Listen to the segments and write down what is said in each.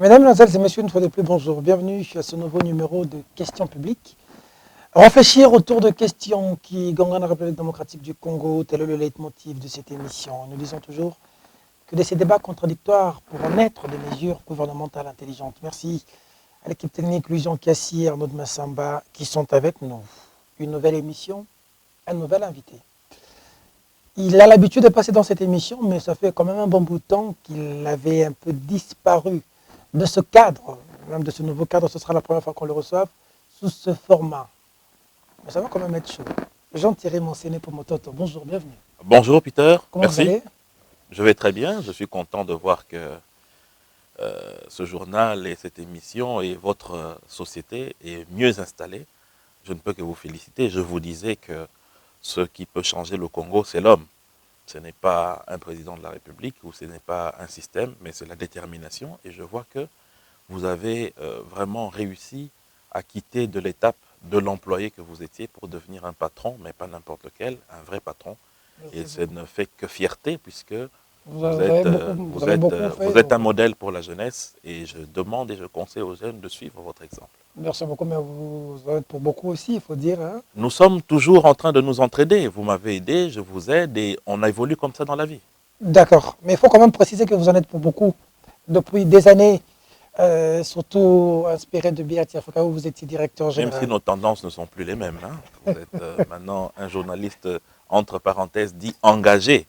Mesdames, Mesdemoiselles et Messieurs, une fois de plus, bonjour. Bienvenue à ce nouveau numéro de Questions publiques. Réfléchir autour de questions qui gangrènent la République démocratique du Congo, tel est le leitmotiv de cette émission. Nous disons toujours que de ces débats contradictoires pourront naître des mesures gouvernementales intelligentes. Merci à l'équipe technique, Louison Kassi et Arnaud de Massamba qui sont avec nous. Une nouvelle émission, un nouvel invité. Il a l'habitude de passer dans cette émission, mais ça fait quand même un bon bout de temps qu'il avait un peu disparu de ce cadre, même de ce nouveau cadre. Ce sera la première fois qu'on le reçoive sous ce format. Mais ça va quand même être chaud. Jean-Thierry Monsené pour Mototo, bonjour, bienvenue. Bonjour Peter, Comment vous allez? Je vais très bien, je suis content de voir que ce journal et cette émission et votre société est mieux installée. Je ne peux que vous féliciter. Je vous disais que ce qui peut changer le Congo, c'est l'homme. Ce n'est pas un président de la République ou ce n'est pas un système, mais c'est la détermination. Et je vois que vous avez vraiment réussi à quitter de l'étape de l'employé que vous étiez pour devenir un patron, mais pas n'importe lequel, un vrai patron. Et ça ne fait que fierté puisque vous êtes un modèle pour la jeunesse et je demande et je conseille aux jeunes de suivre votre exemple. Merci beaucoup, mais vous en êtes pour beaucoup aussi, il faut dire. Hein? Nous sommes toujours en train de nous entraider. Vous m'avez aidé, je vous aide et on évolue comme ça dans la vie. D'accord, mais il faut quand même préciser que vous en êtes pour beaucoup depuis des années, surtout inspiré de Biati Afaka où vous étiez directeur général. Même si nos tendances ne sont plus les mêmes. Hein. Vous êtes maintenant un journaliste, entre parenthèses, dit engagé.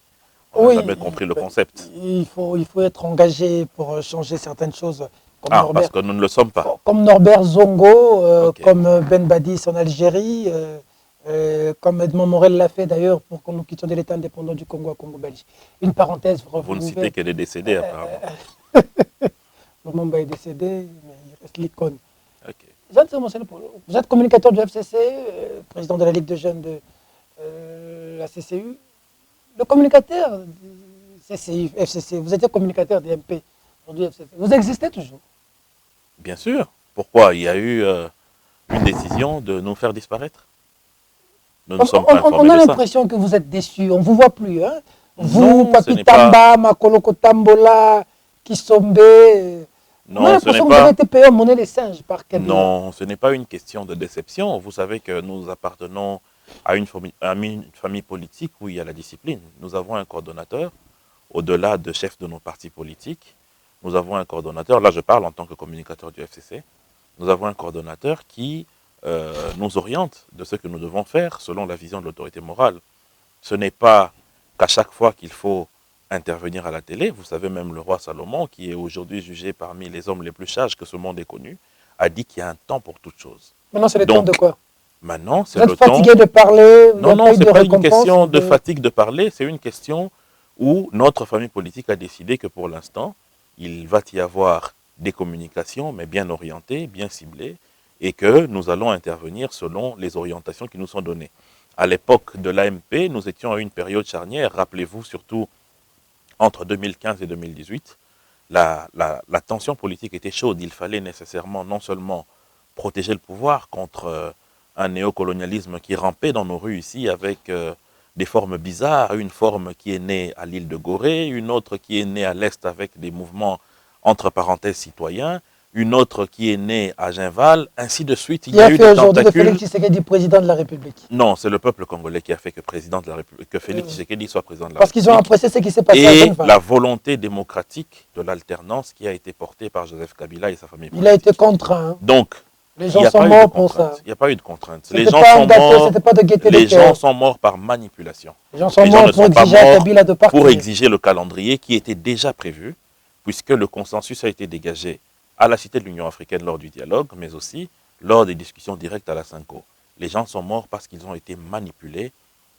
On n'a jamais compris le concept. Il faut être engagé pour changer certaines choses. Comme parce que nous ne le sommes pas. Comme Norbert Zongo, comme Ben Badis en Algérie, comme Edmond Morel l'a fait d'ailleurs pour que nous quittions de l'État indépendant du Congo à Congo-Belge. Une parenthèse. Vous ne citez que des décédés apparemment. Lumumba est décédé, mais il reste l'icône. Okay. Vous êtes communicateur du FCC, président de la Ligue de jeunes de la CCU. Le communicateur CCI, FCC, vous étiez communicateur des MP, aujourd'hui FCC. Vous existez toujours? Bien sûr. Pourquoi? Il y a eu une décision de nous faire disparaître. Nous ne sommes pas informés on a de ça. l'impression que vous êtes déçus. On ne vous voit plus. Hein? Non, vous, Papi Tamba, Makoloko Tambola, Kisombe. Non, ce n'est pas... Vous avez été payé en monnaie les singes par Kabila. Non, ce n'est pas une question de déception. Vous savez que nous appartenons à une famille politique où il y a la discipline. Nous avons un coordonnateur, au-delà de chef de nos partis politiques. Nous avons un coordonnateur, là je parle en tant que communicateur du FCC, nous avons un coordonnateur qui nous oriente de ce que nous devons faire selon la vision de l'autorité morale. Ce n'est pas qu'à chaque fois qu'il faut intervenir à la télé, vous savez même le roi Salomon, qui est aujourd'hui jugé parmi les hommes les plus sages que ce monde ait connu, a dit qu'il y a un temps pour toute chose. Maintenant c'est le temps de quoi? Maintenant, c'est le temps... Vous êtes fatigué de parler? Non, ce n'est pas une question de fatigue de parler, c'est une question où notre famille politique a décidé que pour l'instant, il va y avoir des communications, mais bien orientées, bien ciblées, et que nous allons intervenir selon les orientations qui nous sont données. À l'époque de l'AMP, nous étions à une période charnière, rappelez-vous, surtout entre 2015 et 2018, la tension politique était chaude. Il fallait nécessairement non seulement protéger le pouvoir contre un néocolonialisme qui rampait dans nos rues ici avec des formes bizarres, une forme qui est née à l'île de Gorée, une autre qui est née à l'Est avec des mouvements entre parenthèses citoyens, une autre qui est née à Ginval, ainsi de suite. Il y a eu des tentacules. Félix Tshisekedi président de la République. Non, c'est le peuple congolais qui a fait que président de la République, que Félix Tshisekedi soit président de la Parce République. Parce qu'ils ont apprécié ce qui s'est passé à Ginval. Et la volonté démocratique de l'alternance qui a été portée par Joseph Kabila et sa famille politique. Il a été contraint. Donc, les gens sont morts pour ça. Il n'y a pas eu de contrainte. Les gens sont morts. Les gens sont morts par manipulation. Les gens sont morts pour exiger à Kabila de partir. Pour exiger le calendrier qui était déjà prévu, puisque le consensus a été dégagé à la Cité de l'Union africaine lors du dialogue, mais aussi lors des discussions directes à la Cinco. Les gens sont morts parce qu'ils ont été manipulés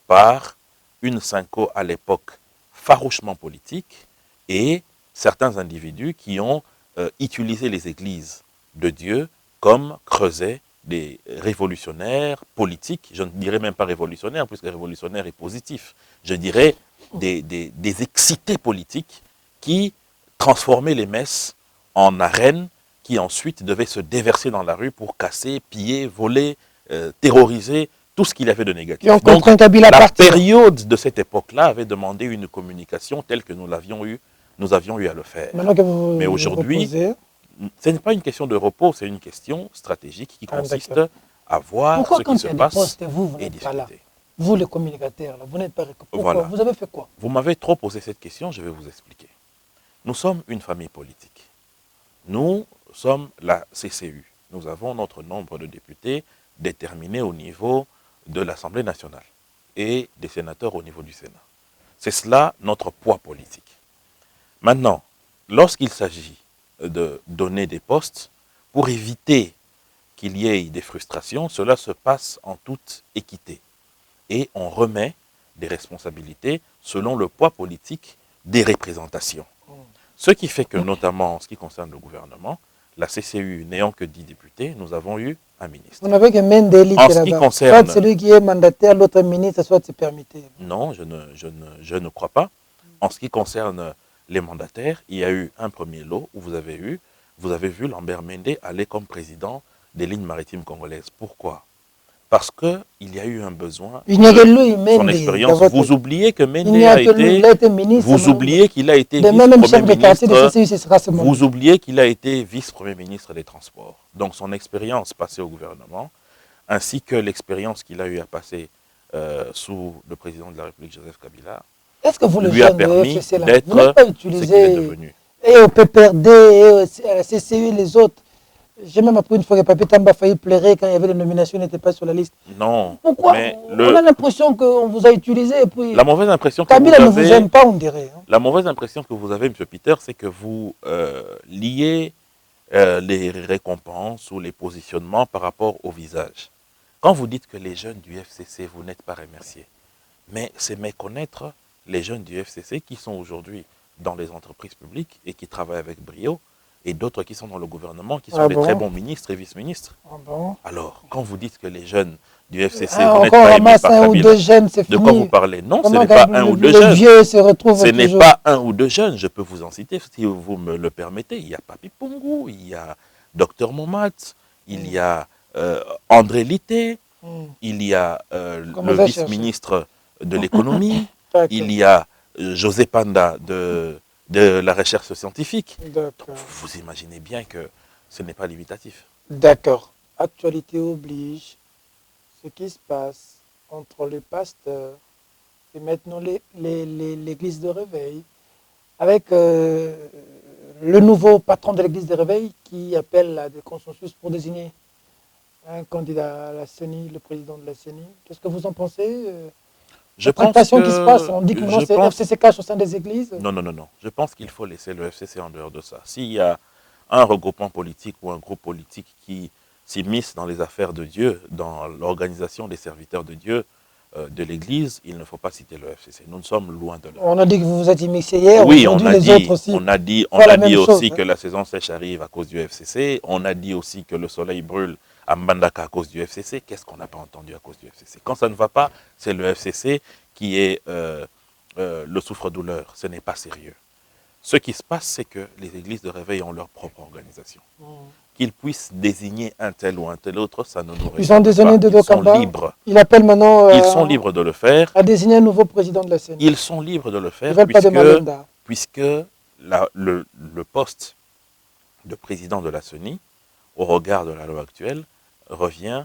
par une Cinco à l'époque farouchement politique et certains individus qui ont utilisé les églises de Dieu comme creuset des révolutionnaires politiques, je ne dirais même pas révolutionnaires, puisque révolutionnaire est positif, je dirais des excités politiques qui transformaient les messes en arènes qui ensuite devaient se déverser dans la rue pour casser, piller, voler, terroriser tout ce qu'il y avait de négatif. Donc, la période de cette époque-là avait demandé une communication telle que nous avions eu à le faire. Maintenant que vous Mais aujourd'hui, ce n'est pas une question de repos, c'est une question stratégique qui consiste à voir Pourquoi ce quand qui se il y a des passe postes, vous et n'êtes pas là? discuter. Vous, les communicateurs, là, vous n'êtes pas... Pourquoi? Voilà. Vous avez fait quoi? Vous m'avez trop posé cette question, je vais vous expliquer. Nous sommes une famille politique. Nous sommes la CCU. Nous avons notre nombre de députés déterminé au niveau de l'Assemblée nationale et des sénateurs au niveau du Sénat. C'est cela notre poids politique. Maintenant, lorsqu'il s'agit de donner des postes, pour éviter qu'il y ait des frustrations, cela se passe en toute équité. Et on remet des responsabilités selon le poids politique des représentations. Ce qui fait que, notamment en ce qui concerne le gouvernement, la CCU n'ayant que 10 députés, nous avons eu un ministre. Vous n'avez que Mendeli En qui est ce qui là-bas. concerne... Soit celui qui est mandataire, l'autre ministre, soit c'est permis. Non, je ne crois pas. En ce qui concerne les mandataires, il y a eu un premier lot où vous avez vu Lambert Mende aller comme président des lignes maritimes congolaises. Pourquoi? Parce qu'il y a eu un besoin de son expérience. Vous oubliez que Mende a été ministre. Vous oubliez qu'il a été vice-premier ministre. Vous oubliez qu'il a été vice-premier ministre des Transports. Donc son expérience passée au gouvernement, ainsi que l'expérience qu'il a eu à passer sous le président de la République, Joseph Kabila, est-ce que vous lui a permis d'être ce qu'il est devenu. Et au PPRD, et à la CCU, les autres. J'ai même appris une fois que Papi Tamba a failli pleurer quand il y avait les nominations, il n'était pas sur la liste. Non. Pourquoi? On a l'impression qu'on vous a utilisé. Et puis, la mauvaise impression que Kabila ne vous aime pas, on dirait. La mauvaise impression que vous avez, M. Peter, c'est que vous liez les récompenses ou les positionnements par rapport au visage. Quand vous dites que les jeunes du FCC, vous n'êtes pas remerciés, mais c'est méconnaître les jeunes du FCC qui sont aujourd'hui dans les entreprises publiques et qui travaillent avec brio, et d'autres qui sont dans le gouvernement, qui sont des très bons ministres et vice-ministres. Alors, quand vous dites que les jeunes du FCC, vous n'êtes pas aimés par Kabila, de quoi vous parlez? Non, ce n'est pas un ou deux jeunes. Ce n'est pas un ou deux jeunes, je peux vous en citer, si vous me le permettez. Il y a Papi Pungu, il y a Dr Momat, il y a André Litté, il y a le vice-ministre de l'économie, il y a José Panda de la recherche scientifique. Donc, vous imaginez bien que ce n'est pas limitatif. D'accord. Actualité oblige. Ce qui se passe entre les pasteurs et maintenant l'église de réveil, avec le nouveau patron de l'église de réveil qui appelle à des consensus pour désigner un candidat à la CENI, le président de la CENI. Qu'est-ce que vous en pensez? Je pense que, qui se passe, on dit que c'est le FCC cache au sein des églises. Non. Je pense qu'il faut laisser le FCC en dehors de ça. S'il y a un regroupement politique ou un groupe politique qui s'immisce dans les affaires de Dieu, dans l'organisation des serviteurs de Dieu de l'Église, il ne faut pas citer le FCC. Nous sommes loin de là. On a dit que vous vous êtes immiscé hier. Oui, on a dit aussi que la saison sèche arrive à cause du FCC. On a dit aussi que le soleil brûle à Mbandaka à cause du FCC. Qu'est-ce qu'on n'a pas entendu à cause du FCC? Quand ça ne va pas, c'est le FCC qui est le souffre-douleur. Ce n'est pas sérieux. Ce qui se passe, c'est que les églises de réveil ont leur propre organisation. Qu'ils puissent désigner un tel ou un tel autre, ça ne nous regarde pas. Ils ont désigné de Ils sont libres. Il appelle maintenant ils sont libres de le faire. À désigner un nouveau président de la CENI. Ils sont libres de le faire puisque le poste de président de la CENI, au regard de la loi actuelle, revient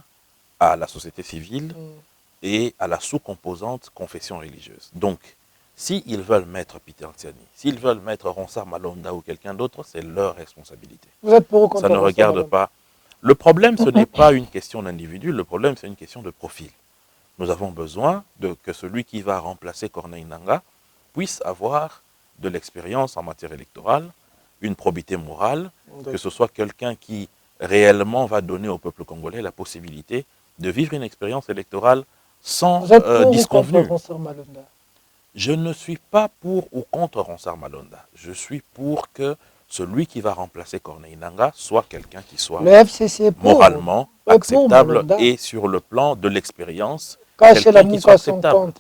à la société civile et à la sous-composante confession religieuse. Donc, s'ils veulent mettre Peter Ntiani, s'ils veulent mettre Ronsard Malonda ou quelqu'un d'autre, c'est leur responsabilité. Vous êtes pour ou contre? Ça ne regarde pas. Le problème, ce n'est pas une question d'individu, le problème, c'est une question de profil. Nous avons besoin que celui qui va remplacer Corneille Nangaa puisse avoir de l'expérience en matière électorale, une probité morale, que ce soit quelqu'un qui réellement va donner au peuple congolais la possibilité de vivre une expérience électorale sans disconvenu. Je ne suis pas pour ou contre Ronsard Malonda. Je suis pour que celui qui va remplacer Corneille Nangaa soit quelqu'un qui soit moralement acceptable et sur le plan de l'expérience, quelqu'un qui soit acceptable.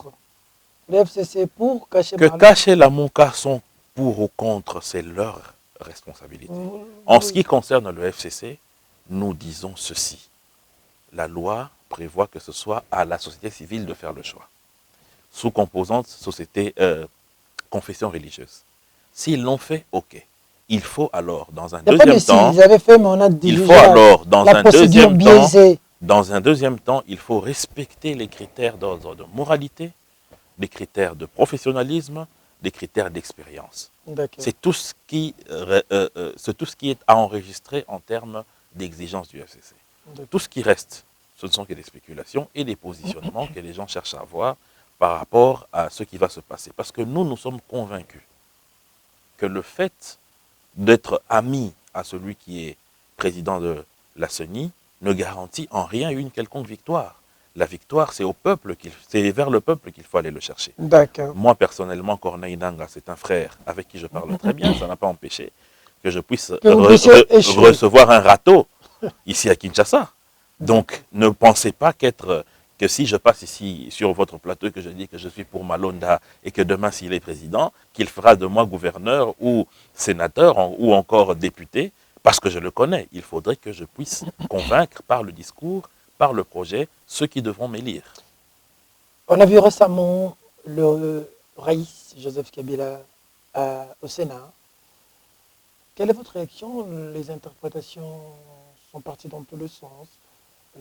Le FCC pour, Cacher la Mouka sont pour ou contre, c'est leur responsabilité. En ce qui concerne le FCC, nous disons ceci. La loi prévoit que ce soit à la société civile de faire le choix. Sous composante confession religieuse. S'ils l'ont fait, ok. il faut alors, dans un Il n'y a pas de deuxième si, temps, ils avaient fait, mais on a il déjà faut alors, la procédure biaisée. dans un deuxième temps, il faut respecter les critères d'ordre de moralité, des critères de professionnalisme, des critères d'expérience. D'accord. C'est tout ce qui est à enregistrer en termes d'exigence du FCC. Tout ce qui reste, ce ne sont que des spéculations et des positionnements que les gens cherchent à avoir par rapport à ce qui va se passer. Parce que nous sommes convaincus que le fait d'être ami à celui qui est président de la CENI ne garantit en rien une quelconque victoire. La victoire, c'est vers le peuple qu'il faut aller le chercher. D'accord. Moi, personnellement, Corneille Nanga, c'est un frère avec qui je parle très bien. Ça n'a pas empêché que je puisse recevoir un râteau ici à Kinshasa. Donc, ne pensez pas que si je passe ici sur votre plateau et que je dis que je suis pour Malonda et que demain, s'il est président, qu'il fera de moi gouverneur ou sénateur ou encore député, parce que je le connais. Il faudrait que je puisse convaincre par le discours, par le projet, ceux qui devront m'élire. On a vu récemment le Raïs Joseph Kabila au Sénat. Quelle est votre réaction? Les interprétations sont parties dans tous les sens.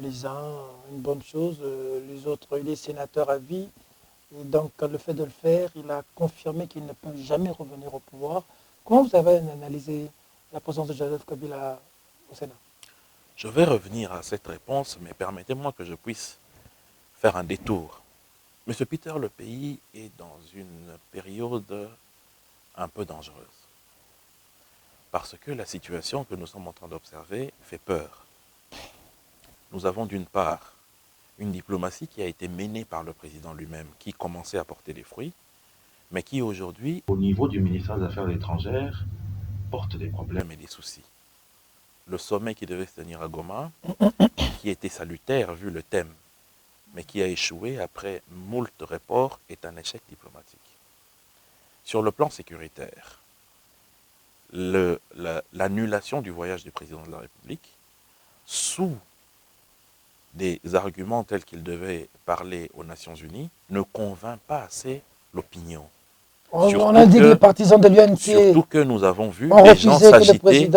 Les uns, une bonne chose, les autres, il est sénateur à vie. Et donc, le fait de le faire, il a confirmé qu'il ne peut jamais revenir au pouvoir. Comment vous avez analysé la présence de Joseph Kabila au Sénat? Je vais revenir à cette réponse, mais permettez-moi que je puisse faire un détour. Monsieur Peter, le pays est dans une période un peu dangereuse. Parce que la situation que nous sommes en train d'observer fait peur. Nous avons d'une part une diplomatie qui a été menée par le président lui-même, qui commençait à porter des fruits, mais qui aujourd'hui, au niveau du ministère des Affaires étrangères, porte des problèmes et des soucis. Le sommet qui devait se tenir à Goma, qui était salutaire vu le thème, mais qui a échoué après moult reports, est un échec diplomatique. Sur le plan sécuritaire, l'annulation du voyage du président de la République, sous des arguments tels qu'il devait parler aux Nations Unies, ne convainc pas assez l'opinion. On a dit que les partisans de l'UNP surtout que nous avons vu des gens s'agiter,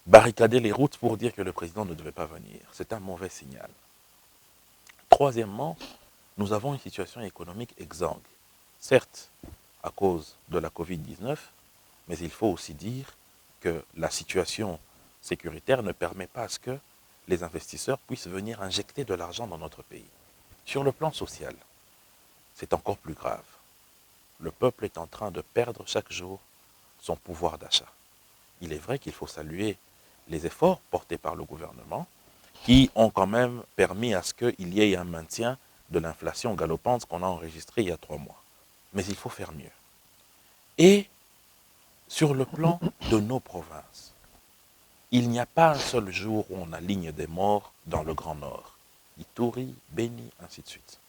barricader les routes pour dire que le président ne devait pas venir. C'est un mauvais signal. Troisièmement, nous avons une situation économique exsangue. Certes, à cause de la Covid-19, mais il faut aussi dire que la situation sécuritaire ne permet pas à ce que les investisseurs puissent venir injecter de l'argent dans notre pays. Sur le plan social, c'est encore plus grave. Le peuple est en train de perdre chaque jour son pouvoir d'achat. Il est vrai qu'il faut saluer les efforts portés par le gouvernement qui ont quand même permis à ce qu'il y ait un maintien de l'inflation galopante qu'on a enregistrée il y a 3 mois. Mais il faut faire mieux. Et sur le plan de nos provinces, il n'y a pas un seul jour où on aligne des morts dans le Grand Nord. Ituri, Beni, ainsi de suite.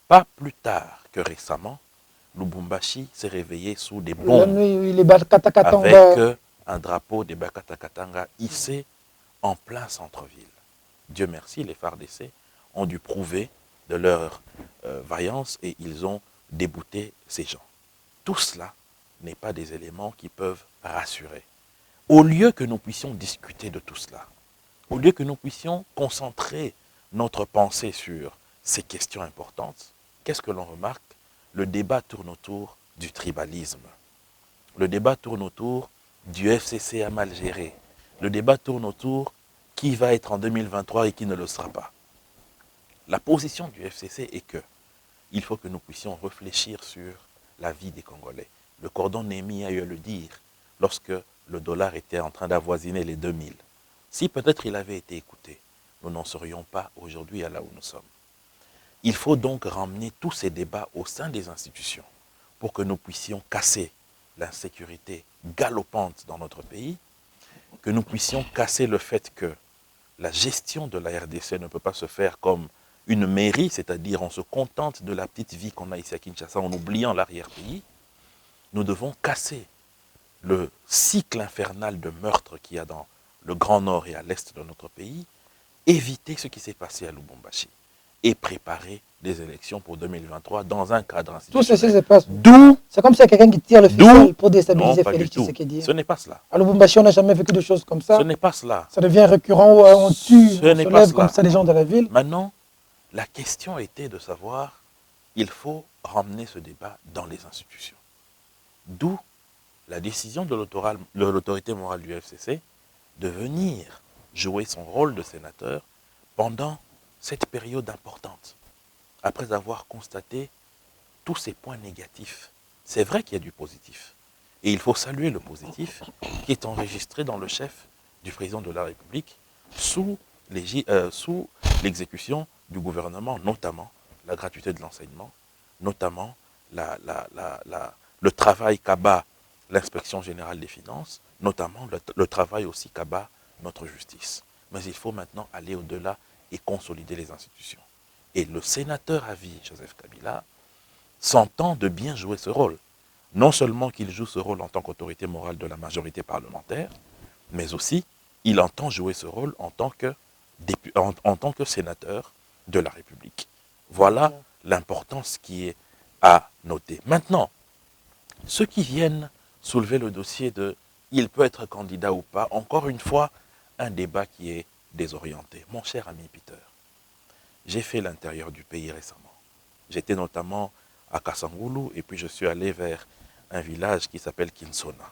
Pas plus tard que récemment, Lubumbashi s'est réveillé sous des bombes avec un drapeau des Bakatakatanga hissé en plein centre-ville. Dieu merci, les FARDC ont dû prouver de leur vaillance et ils ont débouté ces gens. Tout cela n'est pas des éléments qui peuvent rassurer. Au lieu que nous puissions discuter de tout cela, au lieu que nous puissions concentrer notre pensée sur ces questions importantes, qu'est-ce que l'on remarque? Le débat tourne autour du tribalisme. Le débat tourne autour du FCC à mal gérer. Le débat tourne autour qui va être en 2023 et qui ne le sera pas. La position du FCC est que il faut que nous puissions réfléchir sur la vie des Congolais. Le cordon Némi a eu à le dire lorsque le dollar était en train d'avoisiner les 2000. Si peut-être il avait été écouté, nous n'en serions pas aujourd'hui à là où nous sommes. Il faut donc ramener tous ces débats au sein des institutions pour que nous puissions casser l'insécurité galopante dans notre pays, que nous puissions casser le fait que la gestion de la RDC ne peut pas se faire comme une mairie, c'est-à-dire on se contente de la petite vie qu'on a ici à Kinshasa en oubliant l'arrière-pays. Nous devons casser le cycle infernal de meurtre qu'il y a dans le Grand Nord et à l'Est de notre pays, éviter ce qui s'est passé à Lubumbashi. et préparer des élections pour 2023 dans un cadre Tout institutionnel. ceci se passe. D'où C'est comme s'il y a quelqu'un qui tire le ficelle pour déstabiliser pas du Félix tout. Tshisekedi. Ce n'est pas cela. À Lubumbashi, on n'a jamais vécu de choses comme ça. Ce n'est pas cela. Ça devient récurrent où on tue, Ce on n'est se pas lève cela. comme ça les gens de la ville. Maintenant, la question était de savoir, il faut ramener ce débat dans les institutions. D'où la décision de l'autorité morale du FCC de venir jouer son rôle de sénateur pendant cette période importante, après avoir constaté tous ces points négatifs. C'est vrai qu'il y a du positif. Et il faut saluer le positif qui est enregistré dans le chef du président de la République sous l'exécution du gouvernement, notamment la gratuité de l'enseignement, notamment le travail qu'abat l'inspection générale des finances, notamment le travail aussi qu'abat notre justice. Mais il faut maintenant aller au-delà et consolider les institutions. Et le sénateur à vie, Joseph Kabila, s'entend de bien jouer ce rôle. Non seulement qu'il joue ce rôle en tant qu'autorité morale de la majorité parlementaire, mais aussi il entend jouer ce rôle en tant que sénateur de la République. Voilà l'importance qui est à noter. Maintenant, ceux qui viennent soulever le dossier de « il peut être candidat ou pas », encore une fois, un débat qui est désorienté. Mon cher ami Peter, j'ai fait l'intérieur du pays récemment. J'étais notamment à Kasangulu et puis je suis allé vers un village qui s'appelle Kinsona.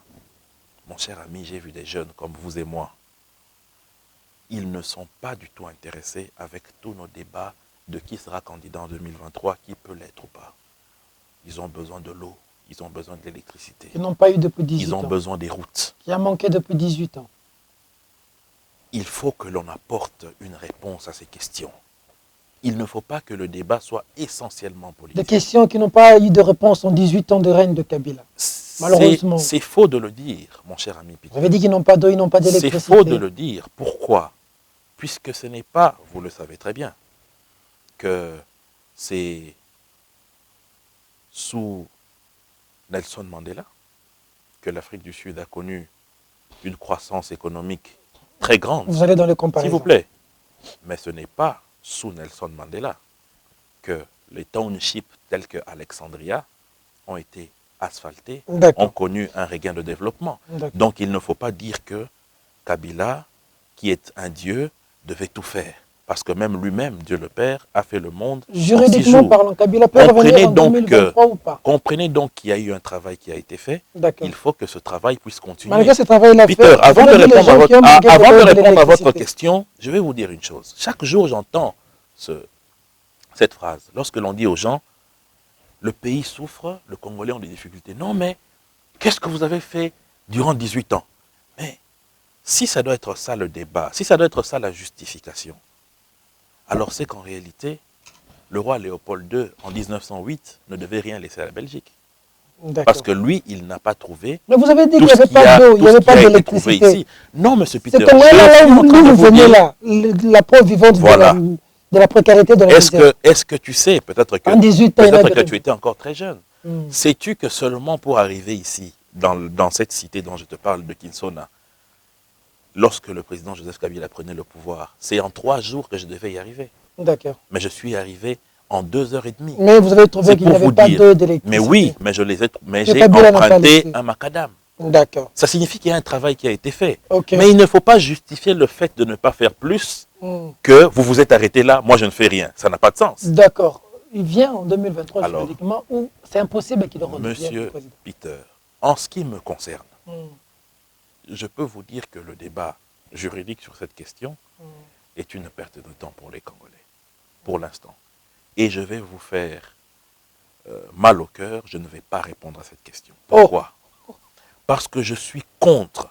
Mon cher ami, j'ai vu des jeunes comme vous et moi. Ils ne sont pas du tout intéressés avec tous nos débats de qui sera candidat en 2023, qui peut l'être ou pas. Ils ont besoin de l'eau, ils ont besoin de l'électricité. Ils n'ont pas eu depuis 18 ans. Ils ont besoin des routes. Qui a manqué depuis 18 ans. Il faut que l'on apporte une réponse à ces questions. Il ne faut pas que le débat soit essentiellement politique. Des questions qui n'ont pas eu de réponse en 18 ans de règne de Kabila. Malheureusement. C'est faux de le dire, mon cher ami Peter. Vous avez dit qu'ils n'ont pas d'eau, ils n'ont pas d'électricité. C'est faux de le dire. Pourquoi? Puisque ce n'est pas, vous le savez très bien, que c'est sous Nelson Mandela que l'Afrique du Sud a connu une croissance économique très grande. Vous allez dans les comparaisons. S'il vous plaît. Mais ce n'est pas sous Nelson Mandela que les townships tels que Alexandria ont été asphaltés, ont connu un regain de développement. Donc il ne faut pas dire que Kabila, qui est un dieu, devait tout faire. Parce que même lui-même, Dieu le Père, a fait le monde juridiquement parlant, Kabila peut revenir en 2023 ou pas? Comprenez donc qu'il y a eu un travail qui a été fait. Il faut que ce travail puisse continuer. Malgré ce travail-là Peter, avant de répondre à votre question, je vais vous dire une chose. Chaque jour, j'entends cette phrase. Lorsque l'on dit aux gens, le pays souffre, le Congolais ont des difficultés. Non, mais qu'est-ce que vous avez fait durant 18 ans? Mais si ça doit être ça le débat, si ça doit être ça la justification, alors c'est qu'en réalité, le roi Léopold II, en 1908, ne devait rien laisser à la Belgique. Parce que lui, il n'a pas trouvé. Mais vous avez dit qu'il n'y avait pas d'eau, il n'y avait pas d'électricité. Non, monsieur Peter. C'est là où vous venez là, la preuve vivante de la précarité de la misère. Est-ce que tu sais, peut-être que tu étais encore très jeune, sais-tu que seulement pour arriver ici, dans cette cité dont je te parle de Kinsona, lorsque le président Joseph Kabila prenait le pouvoir, c'est en 3 jours que je devais y arriver. D'accord. Mais je suis arrivé en 2h30. Mais vous avez trouvé qu'il n'y avait pas d'eau d'électricité. Mais oui, mais j'ai emprunté un macadam. D'accord. Ça signifie qu'il y a un travail qui a été fait. Okay. Mais il ne faut pas justifier le fait de ne pas faire plus que vous vous êtes arrêté là, moi je ne fais rien. Ça n'a pas de sens. D'accord. Il vient en 2023 juridiquement où c'est impossible qu'il revienne. Monsieur Peter, en ce qui me concerne, je peux vous dire que le débat juridique sur cette question est une perte de temps pour les Congolais, pour l'instant. Et je vais vous faire mal au cœur, je ne vais pas répondre à cette question. Pourquoi? Parce que je suis contre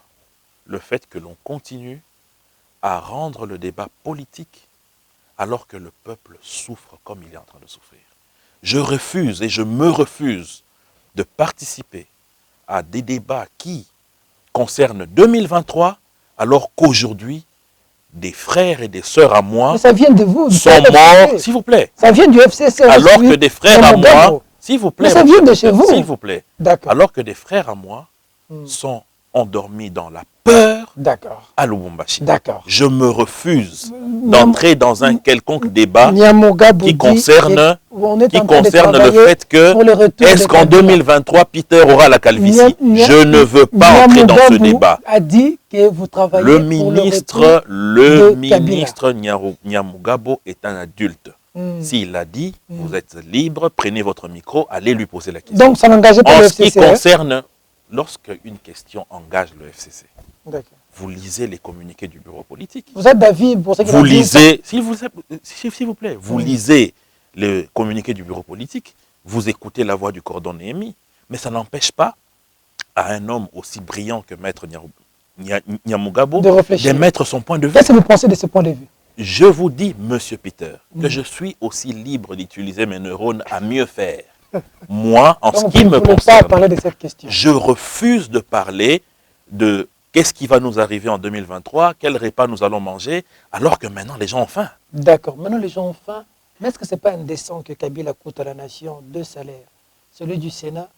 le fait que l'on continue à rendre le débat politique alors que le peuple souffre comme il est en train de souffrir. Je refuse et je me refuse de participer à des débats qui concerne 2023, alors qu'aujourd'hui, des frères et des sœurs à moi mais ça vient de vous, sont morts, s'il vous plaît. Ça vient du FCC. Alors que des frères à moi, s'il vous plaît. Mais ça vient de chez vous. S'il vous plaît. Alors que des frères à moi sont endormis dans la peur D'accord. à Lubumbashi. D'accord. Je me refuse d'entrer dans un quelconque débat qui concerne le fait que est-ce qu'en 2023 Peter aura la calvitie. Je ne veux pas entrer dans ce débat. A dit que vous travaillez le ministre Nyamugabo est un adulte. S'il a dit, vous êtes libre, prenez votre micro, allez lui poser la question. Donc ça n'engage pas le FCC. En ce qui concerne, lorsque une question engage le FCC, vous lisez les communiqués du bureau politique. Vous êtes d'avis pour ce qui vous lisez, s'il vous plaît, vous lisez les communiqués du bureau politique, vous écoutez la voix du cordon Néhémie, mais ça n'empêche pas à un homme aussi brillant que Maître Nyamugabo de mettre son point de vue. Qu'est-ce que vous pensez de ce point de vue? Je vous dis, Monsieur Peter, que je suis aussi libre d'utiliser mes neurones à mieux faire. Moi, en ce qui me concerne, parler de cette question. Je refuse de parler de qu'est-ce qui va nous arriver en 2023, quel repas nous allons manger, alors que maintenant les gens ont faim. D'accord, maintenant les gens ont faim. Mais est-ce que ce n'est pas indécent que Kabila coûte à la nation 2 salaires, celui du Sénat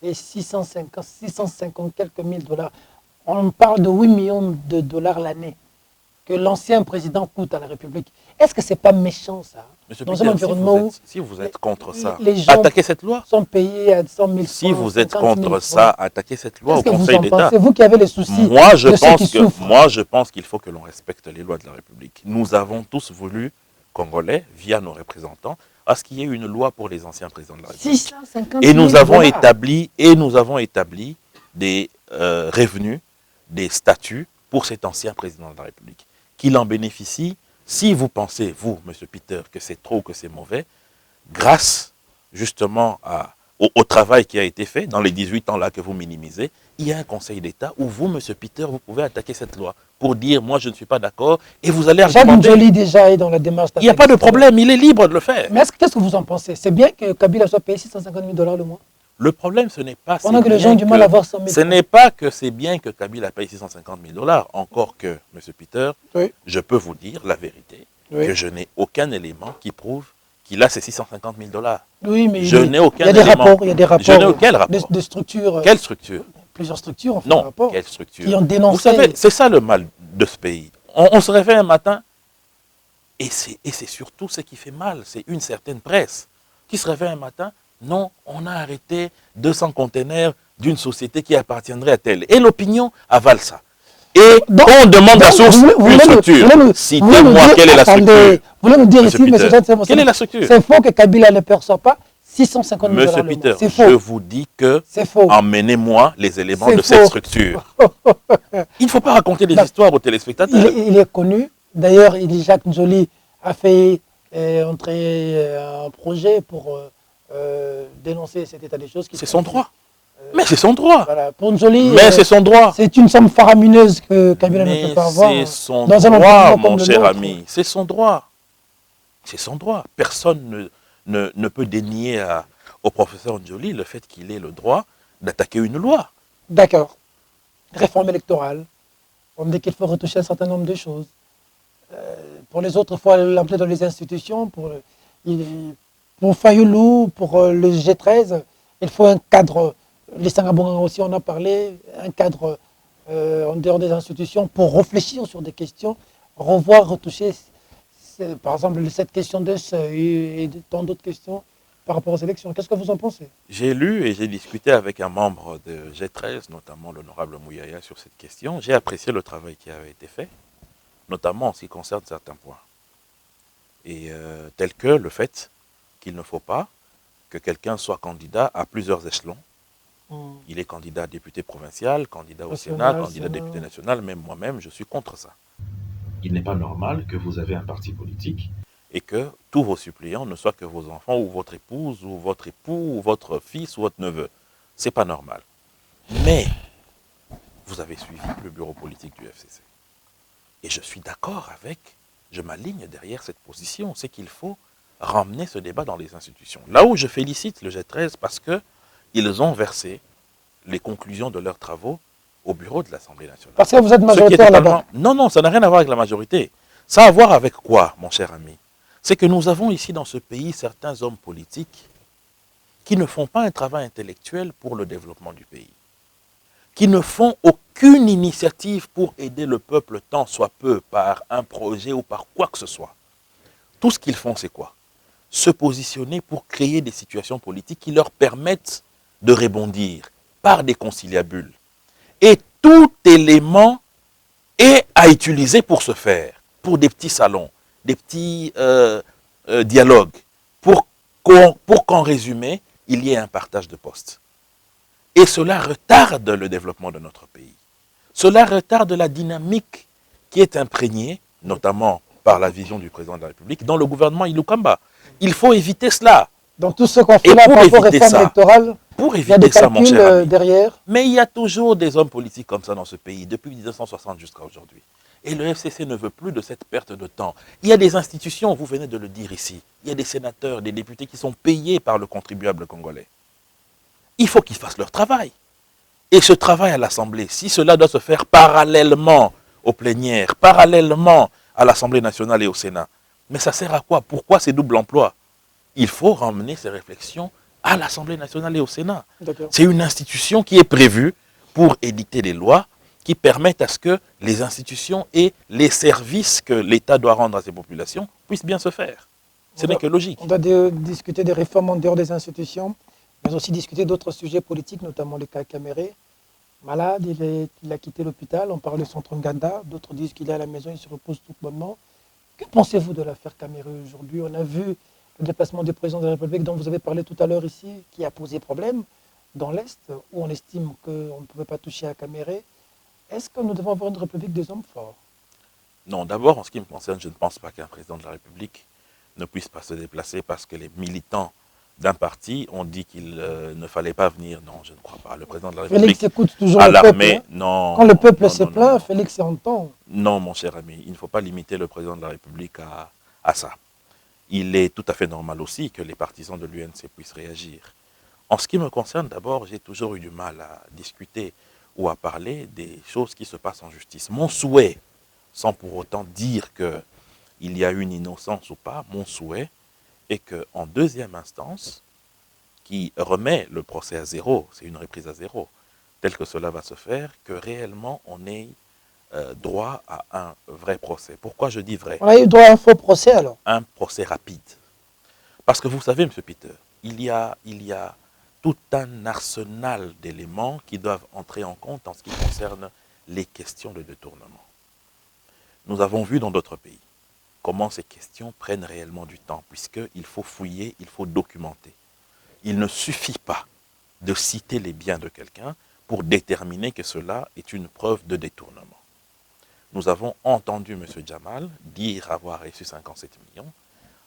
et 650 quelques mille dollars? On parle de 8 millions de dollars l'année que l'ancien président coûte à la République. Est-ce que ce n'est pas méchant, ça? Monsieur dans Peter, un environnement si vous êtes contre ça, les gens attaquez cette loi. Sont payés à 100 000 si vous êtes contre ça, attaquez cette loi au Conseil d'État. C'est vous qui avez les soucis. Moi, je pense qu'il faut que l'on respecte les lois de la République. Nous avons tous voulu, Congolais, via nos représentants, à ce qu'il y ait une loi pour les anciens présidents de la République. 650 et nous avons établi des revenus, des statuts pour cet ancien président de la République. Qu'il en bénéficie, si vous pensez, vous, M. Peter, que c'est trop ou que c'est mauvais, grâce justement au travail qui a été fait dans les 18 ans là que vous minimisez, il y a un Conseil d'État où vous, M. Peter, vous pouvez attaquer cette loi pour dire, moi je ne suis pas d'accord, et vous allez argumenter. Jacques Njoli déjà est dans la démarche. Il n'y a pas de problème, il est libre de le faire. Mais qu'est-ce que vous en pensez? C'est bien que Kabila soit payé 650 000 dollars le mois? Le problème, ce n'est pas... Pendant que les gens ont du mal à avoir 100 000. Ce n'est pas que c'est bien que Kabila paye 650 000 dollars. Encore que, M. Peter, je peux vous dire la vérité, que je n'ai aucun élément qui prouve qu'il a ces 650 000 dollars. Oui, mais je n'ai aucun élément. Il y a des rapports. Je n'ai aucun rapport. De structures. Quelle structure? Plusieurs structures ont fait non, un rapport. Quelle structure? Qui ont dénoncé. Vous savez, c'est ça le mal de ce pays. On se réveille un matin, et c'est surtout ce qui fait mal, c'est une certaine presse qui se réveille un matin. Non, on a arrêté 200 containers d'une société qui appartiendrait à telle. Et l'opinion avale ça. Et donc, on demande la source d'une structure. Citez-moi quelle est la structure. Vous voulez nous dire ici, M. Quelle est la structure? C'est faux que Kabila ne perçoit pas 650 000 dollars. Monsieur Peter, je vous dis que emmenez-moi les éléments de cette structure. Il ne faut pas raconter des histoires aux téléspectateurs. Il est connu. D'ailleurs, Jacques Njoli a fait entrer un projet pour... dénoncer cet état des choses. C'est son droit. Mais c'est son droit. Voilà. Pour Njoli, mais c'est son droit. C'est une somme faramineuse que Kabila ne peut pas avoir. C'est son droit, mon cher ami. C'est son droit. C'est son droit. Personne ne peut dénier au professeur Njoli le fait qu'il ait le droit d'attaquer une loi. D'accord. Réforme électorale. On dit qu'il faut retoucher un certain nombre de choses. Pour les autres, il faut l'emmener dans les institutions. Pour Fayoulou, pour le G13, il faut un cadre, les Sangabonga aussi on a parlé, un cadre en dehors des institutions pour réfléchir sur des questions, revoir, retoucher, par exemple, cette question de seuil et tant d'autres questions par rapport aux élections. Qu'est-ce que vous en pensez? J'ai lu et j'ai discuté avec un membre de G13, notamment l'honorable Mouyaya, sur cette question. J'ai apprécié le travail qui avait été fait, notamment en ce qui concerne certains points. Et tel que le fait qu'il ne faut pas que quelqu'un soit candidat à plusieurs échelons. Il est candidat député provincial, candidat au Sénat, candidat député national, même moi-même, je suis contre ça. Il n'est pas normal que vous avez un parti politique et que tous vos suppléants ne soient que vos enfants ou votre épouse ou votre époux ou votre fils ou votre neveu. C'est pas normal. Mais vous avez suivi le bureau politique du FCC. Et je suis d'accord avec, je m'aligne derrière cette position, c'est qu'il faut ramener ce débat dans les institutions. Là où je félicite le G13 parce qu'ils ont versé les conclusions de leurs travaux au bureau de l'Assemblée nationale. Parce que vous êtes majoritaire là-bas. Non, ça n'a rien à voir avec la majorité. Ça a à voir avec quoi, mon cher ami? C'est que nous avons ici dans ce pays certains hommes politiques qui ne font pas un travail intellectuel pour le développement du pays. Qui ne font aucune initiative pour aider le peuple, tant soit peu, par un projet ou par quoi que ce soit. Tout ce qu'ils font, c'est quoi? Se positionner pour créer des situations politiques qui leur permettent de rebondir par des conciliabules. Et tout élément est à utiliser pour ce faire, pour des petits salons, des petits dialogues, pour qu'en résumé, il y ait un partage de postes. Et cela retarde le développement de notre pays. Cela retarde la dynamique qui est imprégnée, notamment par la vision du président de la République, dans le gouvernement Ilukamba. Il faut éviter cela. Dans tout ce qu'on fait là par rapport aux réformes électorales, pour il y a des éviter ça, mon cher calculs ami, derrière. mais il y a toujours des hommes politiques comme ça dans ce pays, depuis 1960 jusqu'à aujourd'hui. Et le FCC ne veut plus de cette perte de temps. Il y a des institutions, vous venez de le dire ici, il y a des sénateurs, des députés qui sont payés par le contribuable congolais. Il faut qu'ils fassent leur travail. Et ce travail à l'Assemblée, si cela doit se faire parallèlement aux plénières, parallèlement à l'Assemblée nationale et au Sénat, mais ça sert à quoi? Pourquoi ces doubles emplois? Il faut ramener ces réflexions à l'Assemblée nationale et au Sénat. C'est une institution qui est prévue pour édicter des lois qui permettent à ce que les institutions et les services que l'État doit rendre à ses populations puissent bien se faire. Ce n'est que logique. On doit discuter des réformes en dehors des institutions, mais aussi discuter d'autres sujets politiques, notamment le cas Caméré. Malade, il a quitté l'hôpital, on parle de son Nganda, d'autres disent qu'il est à la maison, il se repose tout bonnement. Que pensez-vous de l'affaire Caméré aujourd'hui? On a vu le déplacement du président de la République dont vous avez parlé tout à l'heure ici, qui a posé problème dans l'Est, où on estime qu'on ne pouvait pas toucher à Caméré. Est-ce que nous devons avoir une République des hommes forts? Non, d'abord, en ce qui me concerne, je ne pense pas qu'un président de la République ne puisse pas se déplacer parce que les militants d'un parti ont dit qu'il ne fallait pas venir. Non, je ne crois pas. Le président de la République Félix écoute toujours à le peuple. l'armée, Hein. non. Quand le peuple se non, plaint, Félix entend. Non, mon cher ami, il ne faut pas limiter le président de la République à ça. Il est tout à fait normal aussi que les partisans de l'UNC puissent réagir. En ce qui me concerne, d'abord, j'ai toujours eu du mal à discuter ou à parler des choses qui se passent en justice. Mon souhait, sans pour autant dire qu'il y a une innocence ou pas, mon souhait est qu'en deuxième instance, qui remet le procès à zéro, c'est une reprise à zéro, tel que cela va se faire, que réellement on ait droit à un vrai procès. Pourquoi je dis vrai? On a eu droit à un faux procès alors? Un procès rapide. Parce que vous savez, M. Peter, il y a tout un arsenal d'éléments qui doivent entrer en compte en ce qui concerne les questions de détournement. Nous avons vu dans d'autres pays comment ces questions prennent réellement du temps, puisqu'il faut fouiller, il faut documenter. Il ne suffit pas de citer les biens de quelqu'un pour déterminer que cela est une preuve de détournement. Nous avons entendu M. Jamal dire avoir reçu 57 millions,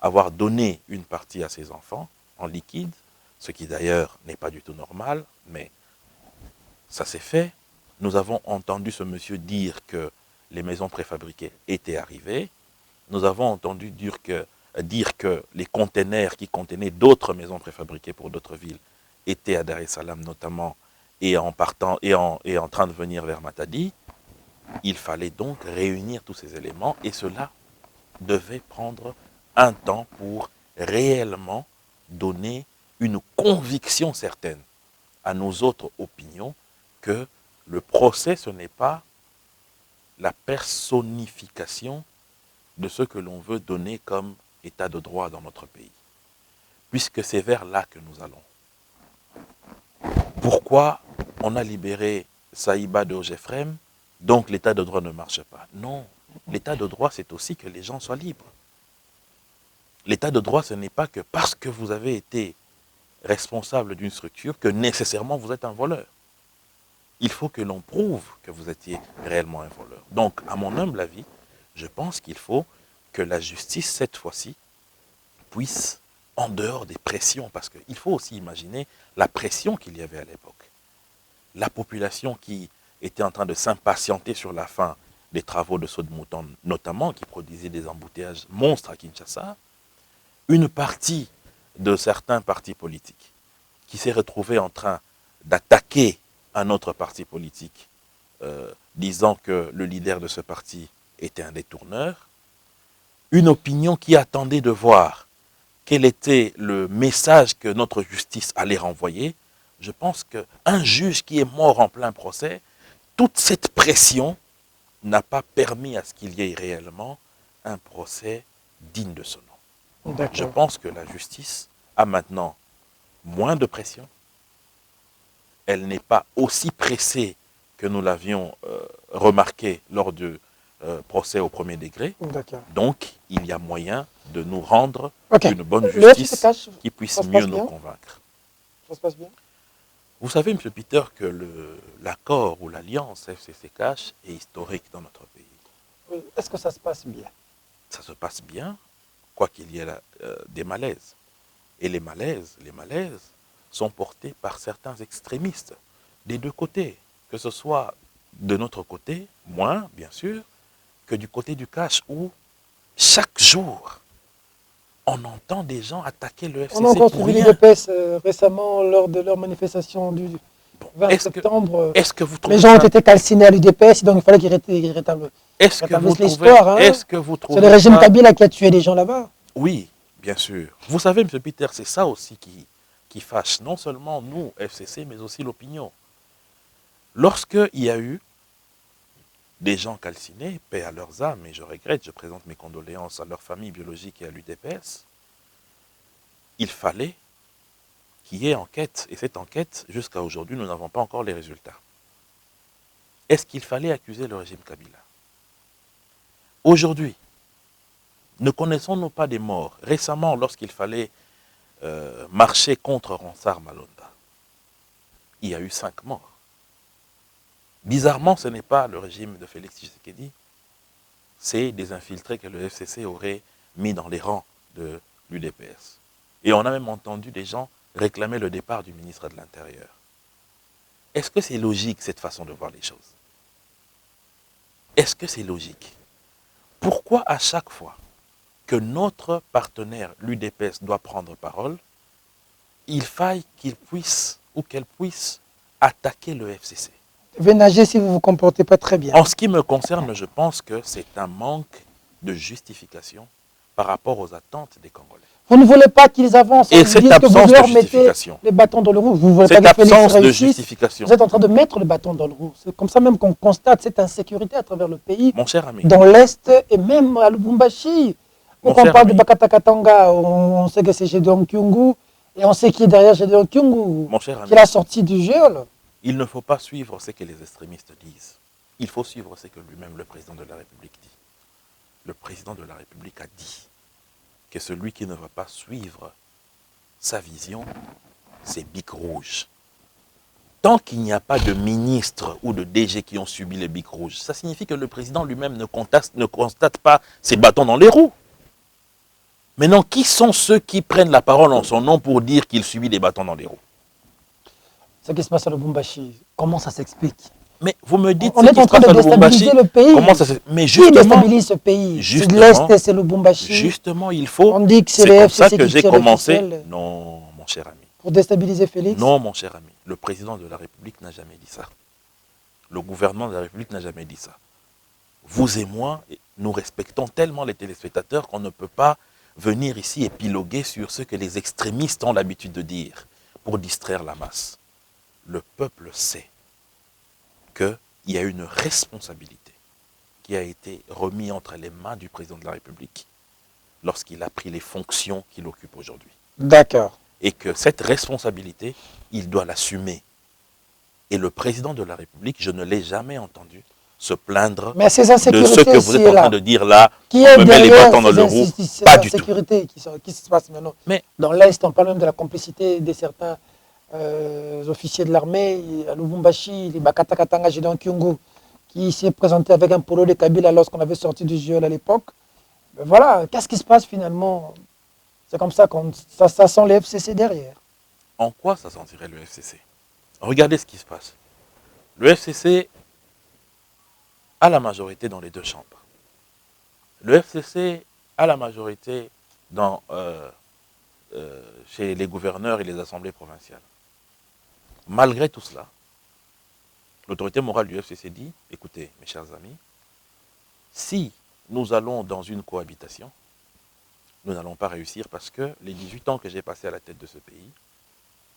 avoir donné une partie à ses enfants en liquide, ce qui d'ailleurs n'est pas du tout normal, mais ça s'est fait. Nous avons entendu ce monsieur dire que les maisons préfabriquées étaient arrivées. Nous avons entendu dire que les containers qui contenaient d'autres maisons préfabriquées pour d'autres villes étaient à Dar es Salaam notamment et en train de venir vers Matadi. Il fallait donc réunir tous ces éléments et cela devait prendre un temps pour réellement donner une conviction certaine à nos autres opinions que le procès, ce n'est pas la personnification de ce que l'on veut donner comme état de droit dans notre pays. Puisque c'est vers là que nous allons. Pourquoi on a libéré Saïba de Ogefrem, donc l'état de droit ne marche pas? Non, l'état de droit, c'est aussi que les gens soient libres. L'état de droit, ce n'est pas que parce que vous avez été responsable d'une structure que nécessairement vous êtes un voleur. Il faut que l'on prouve que vous étiez réellement un voleur. Donc, à mon humble avis, je pense qu'il faut que la justice, cette fois-ci, puisse, en dehors des pressions, parce qu'il faut aussi imaginer la pression qu'il y avait à l'époque. La population qui était en train de s'impatienter sur la fin des travaux de saut de mouton, notamment, qui produisaient des embouteillages monstres à Kinshasa, une partie de certains partis politiques qui s'est retrouvé en train d'attaquer un autre parti politique, disant que le leader de ce parti était un détourneur, une opinion qui attendait de voir quel était le message que notre justice allait renvoyer. Je pense qu'un juge qui est mort en plein procès toute cette pression n'a pas permis à ce qu'il y ait réellement un procès digne de ce nom. Je pense que la justice a maintenant moins de pression. Elle n'est pas aussi pressée que nous l'avions remarqué lors du procès au premier degré. Donc, il y a moyen de nous rendre une bonne justice qui puisse mieux nous convaincre. Ça se passe bien? Vous savez, M. Peter, que l'accord ou l'alliance FCC-CACH est historique dans notre pays. Oui. Est-ce que ça se passe bien? Ça se passe bien, quoi qu'il y ait des malaises. Et les malaises sont portés par certains extrémistes des deux côtés, que ce soit de notre côté, moins bien sûr, que du côté du CACH, où chaque jour, on entend des gens attaquer le FCC. On a encore suivi l'UDPS récemment lors de leur manifestation du 20 septembre. Les gens ont été calcinés à l'UDPS, donc il fallait qu'ils rétablissent l'histoire. C'est le régime Kabila qui a tué des gens là-bas. Oui, bien sûr. Vous savez, M. Peter, c'est ça aussi qui fâche non seulement nous, FCC, mais aussi l'opinion. Lorsqu'il y a eu des gens calcinés, paix à leurs âmes, et je regrette, je présente mes condoléances à leur famille biologique et à l'UDPS, il fallait qu'il y ait enquête. Et cette enquête, jusqu'à aujourd'hui, nous n'avons pas encore les résultats. Est-ce qu'il fallait accuser le régime Kabila? Aujourd'hui, ne connaissons-nous pas des morts? Récemment, lorsqu'il fallait marcher contre Ronsard Malonda, il y a eu 5 morts. Bizarrement, ce n'est pas le régime de Félix Tshisekedi, c'est des infiltrés que le FCC aurait mis dans les rangs de l'UDPS. Et on a même entendu des gens réclamer le départ du ministre de l'Intérieur. Est-ce que c'est logique, cette façon de voir les choses? Est-ce que c'est logique? Pourquoi à chaque fois que notre partenaire, l'UDPS, doit prendre parole, il faille qu'il puisse ou qu'elle puisse attaquer le FCC? Vous nager si vous ne vous comportez pas très bien. En ce qui me concerne, je pense que c'est un manque de justification par rapport aux attentes des Congolais. Vous ne voulez pas qu'ils avancent. Et cette absence de justification. Les bâtons dans le roue. Vous voulez cette pas que absence de justification. Vous êtes en train de mettre le bâton dans le roue. C'est comme ça même qu'on constate cette insécurité à travers le pays. Mon cher ami. Dans l'Est et même à Lubumbashi. Quand on parle de Bakata Katanga, on sait que c'est Gédéon Kyungu. Et on sait qui est derrière Gédéon Kyungu. Mon cher ami. Qui l'a sorti du géol. Il ne faut pas suivre ce que les extrémistes disent. Il faut suivre ce que lui-même le président de la République dit. Le président de la République a dit que celui qui ne va pas suivre sa vision, c'est bic rouge. Tant qu'il n'y a pas de ministre ou de DG qui ont subi les bics rouges, ça signifie que le président lui-même ne constate pas ses bâtons dans les roues. Maintenant, qui sont ceux qui prennent la parole en son nom pour dire qu'il subit des bâtons dans les roues? Ce qui se passe à Lubumbashi, comment ça s'explique? Mais vous me dites on est en train de déstabiliser le pays. Comment ça mais justement, qui déstabilise ce pays? C'est l'Est, c'est Lubumbashi. Justement, il faut. On dit que c'est comme ça que j'ai commencé. Non, mon cher ami. Pour déstabiliser Félix? Non, mon cher ami. Le président de la République n'a jamais dit ça. Le gouvernement de la République n'a jamais dit ça. Vous et moi, nous respectons tellement les téléspectateurs qu'on ne peut pas venir ici épiloguer sur ce que les extrémistes ont l'habitude de dire pour distraire la masse. Le peuple sait qu'il y a une responsabilité qui a été remise entre les mains du président de la République lorsqu'il a pris les fonctions qu'il occupe aujourd'hui. D'accord. Et que cette responsabilité, il doit l'assumer. Et le président de la République, je ne l'ai jamais entendu se plaindre de ce que vous êtes en train de dire là, qui est me met les bâtons dans le roue. Pas du tout. Qui se passe maintenant. Mais dans l'Est, on parle même de la complicité de certains officiers de l'armée, à Lubumbashi, les Bakata Katanga, Gédéon Kyungu, qui s'est présenté avec un polo de Kabila lorsqu'on avait sorti du GIEL à l'époque. Voilà, qu'est-ce qui se passe finalement? C'est comme ça qu'on ça sent le FCC derrière. En quoi ça sentirait le FCC? Regardez ce qui se passe. Le FCC a la majorité dans les deux chambres. Le FCC a la majorité chez les gouverneurs et les assemblées provinciales. Malgré tout cela, l'autorité morale du FCC dit, écoutez, mes chers amis, si nous allons dans une cohabitation, nous n'allons pas réussir parce que les 18 ans que j'ai passés à la tête de ce pays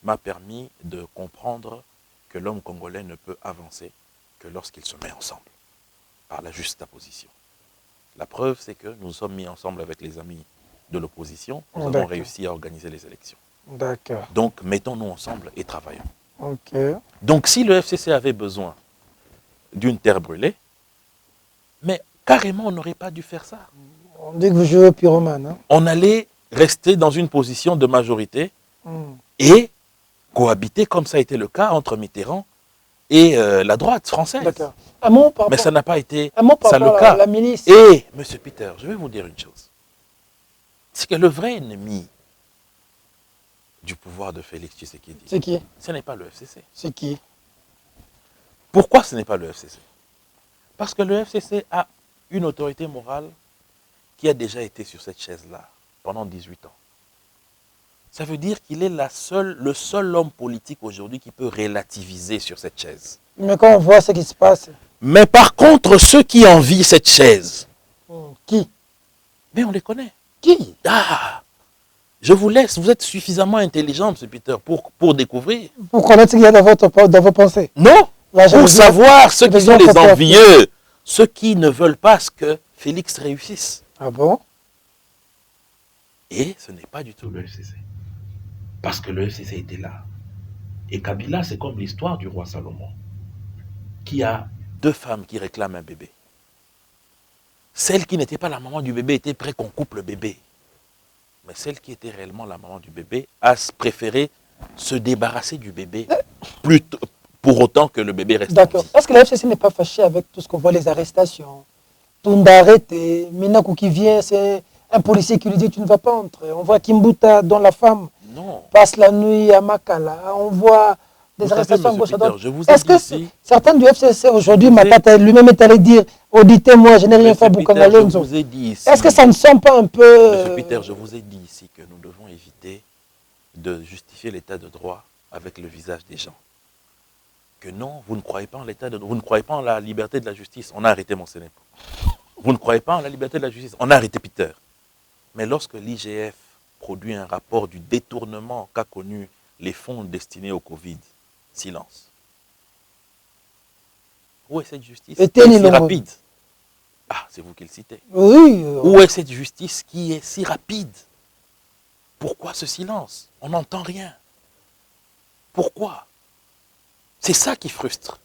m'a permis de comprendre que l'homme congolais ne peut avancer que lorsqu'il se met ensemble, par la juxtaposition. La preuve, c'est que nous nous sommes mis ensemble avec les amis de l'opposition, nous avons réussi à organiser les élections. D'accord. Donc, mettons-nous ensemble et travaillons. Ok. Donc, si le FCC avait besoin d'une terre brûlée, mais carrément, on n'aurait pas dû faire ça. On dit que vous jouez au pyromane. Hein? On allait rester dans une position de majorité et cohabiter, comme ça a été le cas entre Mitterrand et la droite française. D'accord. Mais ça n'a pas été ça le cas. La milice. Et, M. Peter, je vais vous dire une chose. C'est que le vrai ennemi du pouvoir de Félix Tshisekedi, c'est qui? Ce n'est pas le FCC. C'est qui? Pourquoi ce n'est pas le FCC? Parce que le FCC a une autorité morale qui a déjà été sur cette chaise-là pendant 18 ans. Ça veut dire qu'il est le seul homme politique aujourd'hui qui peut relativiser sur cette chaise. Mais quand on voit ce qui se passe... Mais par contre, ceux qui envient cette chaise... Qui? Mais on les connaît. Qui? Ah! Je vous laisse, vous êtes suffisamment intelligent, M. Peter, pour découvrir. Pour connaître ce qu'il y a dans vos pensées. Non, pour savoir ceux qui sont les envieux, ceux qui ne veulent pas que Félix réussisse. Ah bon? Et ce n'est pas du tout le FCC. Parce que le FCC était là. Et Kabila, c'est comme l'histoire du roi Salomon, qui a 2 femmes qui réclament un bébé. Celle qui n'était pas la maman du bébé était prête qu'on coupe le bébé. Mais celle qui était réellement la maman du bébé a préféré se débarrasser du bébé plutôt, pour autant que le bébé reste. D'accord. Est-ce que la FCC n'est pas fâchée avec tout ce qu'on voit, les arrestations? Tounda arrêté, Minakou qui vient, c'est un policier qui lui dit tu ne vas pas entrer. On voit Kimbuta, dont la femme passe la nuit à Makala. On voit des arrestations à gauche à droite. Est-ce que certains du FCC aujourd'hui, Matata lui-même est allé dire auditez-moi, je n'ai rien fait à Bukanga Lenzo. Est-ce que ça ne semble pas un peu... Monsieur Peter, je vous ai dit ici que nous devons éviter de justifier l'état de droit avec le visage des gens. Que non, vous ne croyez pas en l'état de droit, vous ne croyez pas en la liberté de la justice. On a arrêté mon Sénépo. Vous ne croyez pas en la liberté de la justice. On a arrêté Peter. Mais lorsque l'IGF produit un rapport du détournement qu'a connu les fonds destinés au Covid, silence. Où est cette justice qui est si rapide? Ah, c'est vous qui le citez. Oui. Où est cette justice qui est si rapide? Pourquoi ce silence? On n'entend rien. Pourquoi? C'est ça qui frustre.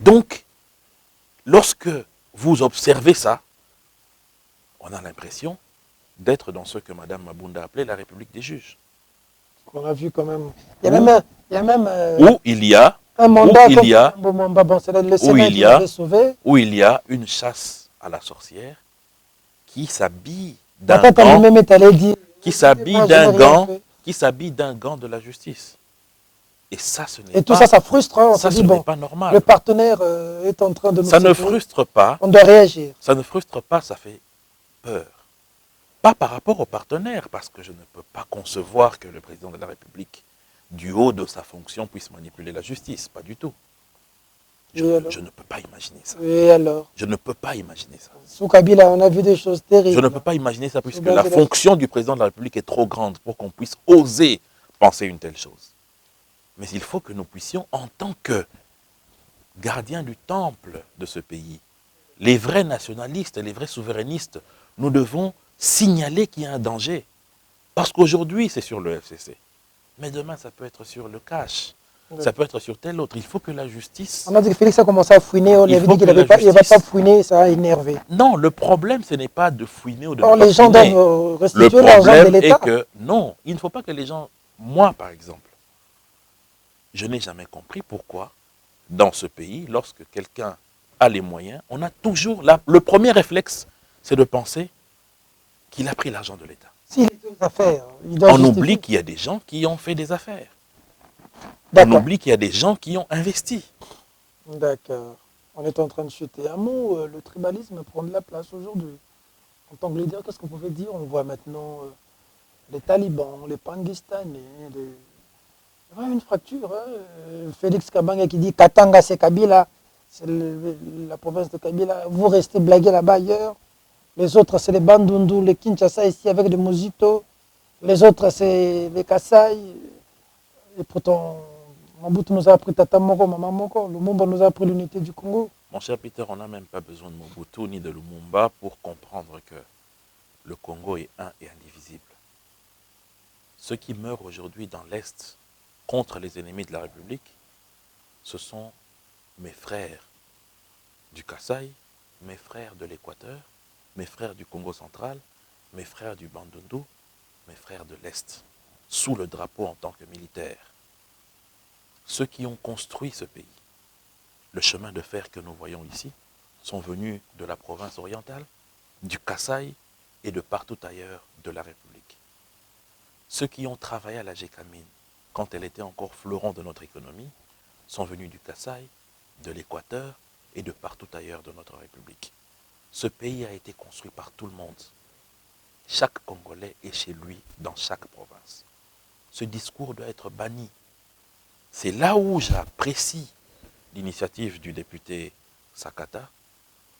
Donc, lorsque vous observez ça, on a l'impression d'être dans ce que Mme Mabunda appelait la République des juges. On a vu quand même. Il y a même où il y a un mandat où il y a une chasse à la sorcière qui s'habille d'un gant de la justice. Et ça, ce n'est pas... Et tout ça, ça frustre. Hein, ça, ce n'est pas normal. Le partenaire est en train de nous... Ça ne frustre pas. On doit réagir. Ça ne frustre pas, ça fait peur. Pas par rapport au partenaire, parce que je ne peux pas concevoir que le président de la République, du haut de sa fonction, puisse manipuler la justice. Pas du tout. Je ne peux pas imaginer ça. Et alors? Je ne peux pas imaginer ça. Sous Kabila, on a vu des choses terribles. Je ne peux pas imaginer ça, puisque la fonction du président de la République est trop grande pour qu'on puisse oser penser une telle chose. Mais il faut que nous puissions, en tant que gardiens du temple de ce pays, les vrais nationalistes, les vrais souverainistes, nous devons signaler qu'il y a un danger. Parce qu'aujourd'hui, c'est sur le FCC. Mais demain, ça peut être sur le cash. Ça peut être sur tel autre. Il faut que la justice... On a dit que Félix a commencé à fouiner. On avait dit qu'il ne va pas fouiner, ça a énervé. Non, le problème, ce n'est pas de fouiner ou de les gens doivent restituer l'argent de l'État. Non, il ne faut pas que les gens... Moi, par exemple, je n'ai jamais compris pourquoi, dans ce pays, lorsque quelqu'un a les moyens, on a toujours... Le premier réflexe, c'est de penser qu'il a pris l'argent de l'État. On oublie qu'il y a des gens qui ont fait des affaires. On oublie qu'il y a des gens qui ont investi. D'accord. On est en train de chuter. Un mot, le tribalisme prend de la place aujourd'hui. En tant que leader, qu'est-ce qu'on pouvait dire? On voit maintenant les talibans, les pangistanais. Il y a une fracture. Hein. Félix Kabanga qui dit Katanga, c'est Kabila. C'est la province de Kabila. Vous restez blagués là-bas ailleurs. Les autres, c'est les Bandundu, les Kinshasa ici avec des Mozito. Les autres, c'est les Kassai. Et pourtant, Mobutu nous a appris Tata Moko, Maman Moko. Lumumba nous a appris l'unité du Congo. Mon cher Peter, on n'a même pas besoin de Mobutu ni de Lumumba pour comprendre que le Congo est un et indivisible. Ceux qui meurent aujourd'hui dans l'Est contre les ennemis de la République, ce sont mes frères du Kasaï, mes frères de l'Équateur, mes frères du Congo central, mes frères du Bandundu, mes frères de l'Est, sous le drapeau en tant que militaires. Ceux qui ont construit ce pays, le chemin de fer que nous voyons ici, sont venus de la province orientale, du Kasaï et de partout ailleurs de la République. Ceux qui ont travaillé à la Gécamine, quand elle était encore fleuron de notre économie, sont venus du Kasaï, de l'Équateur et de partout ailleurs de notre République. Ce pays a été construit par tout le monde. Chaque Congolais est chez lui dans chaque province. Ce discours doit être banni. C'est là où j'apprécie l'initiative du député Sakata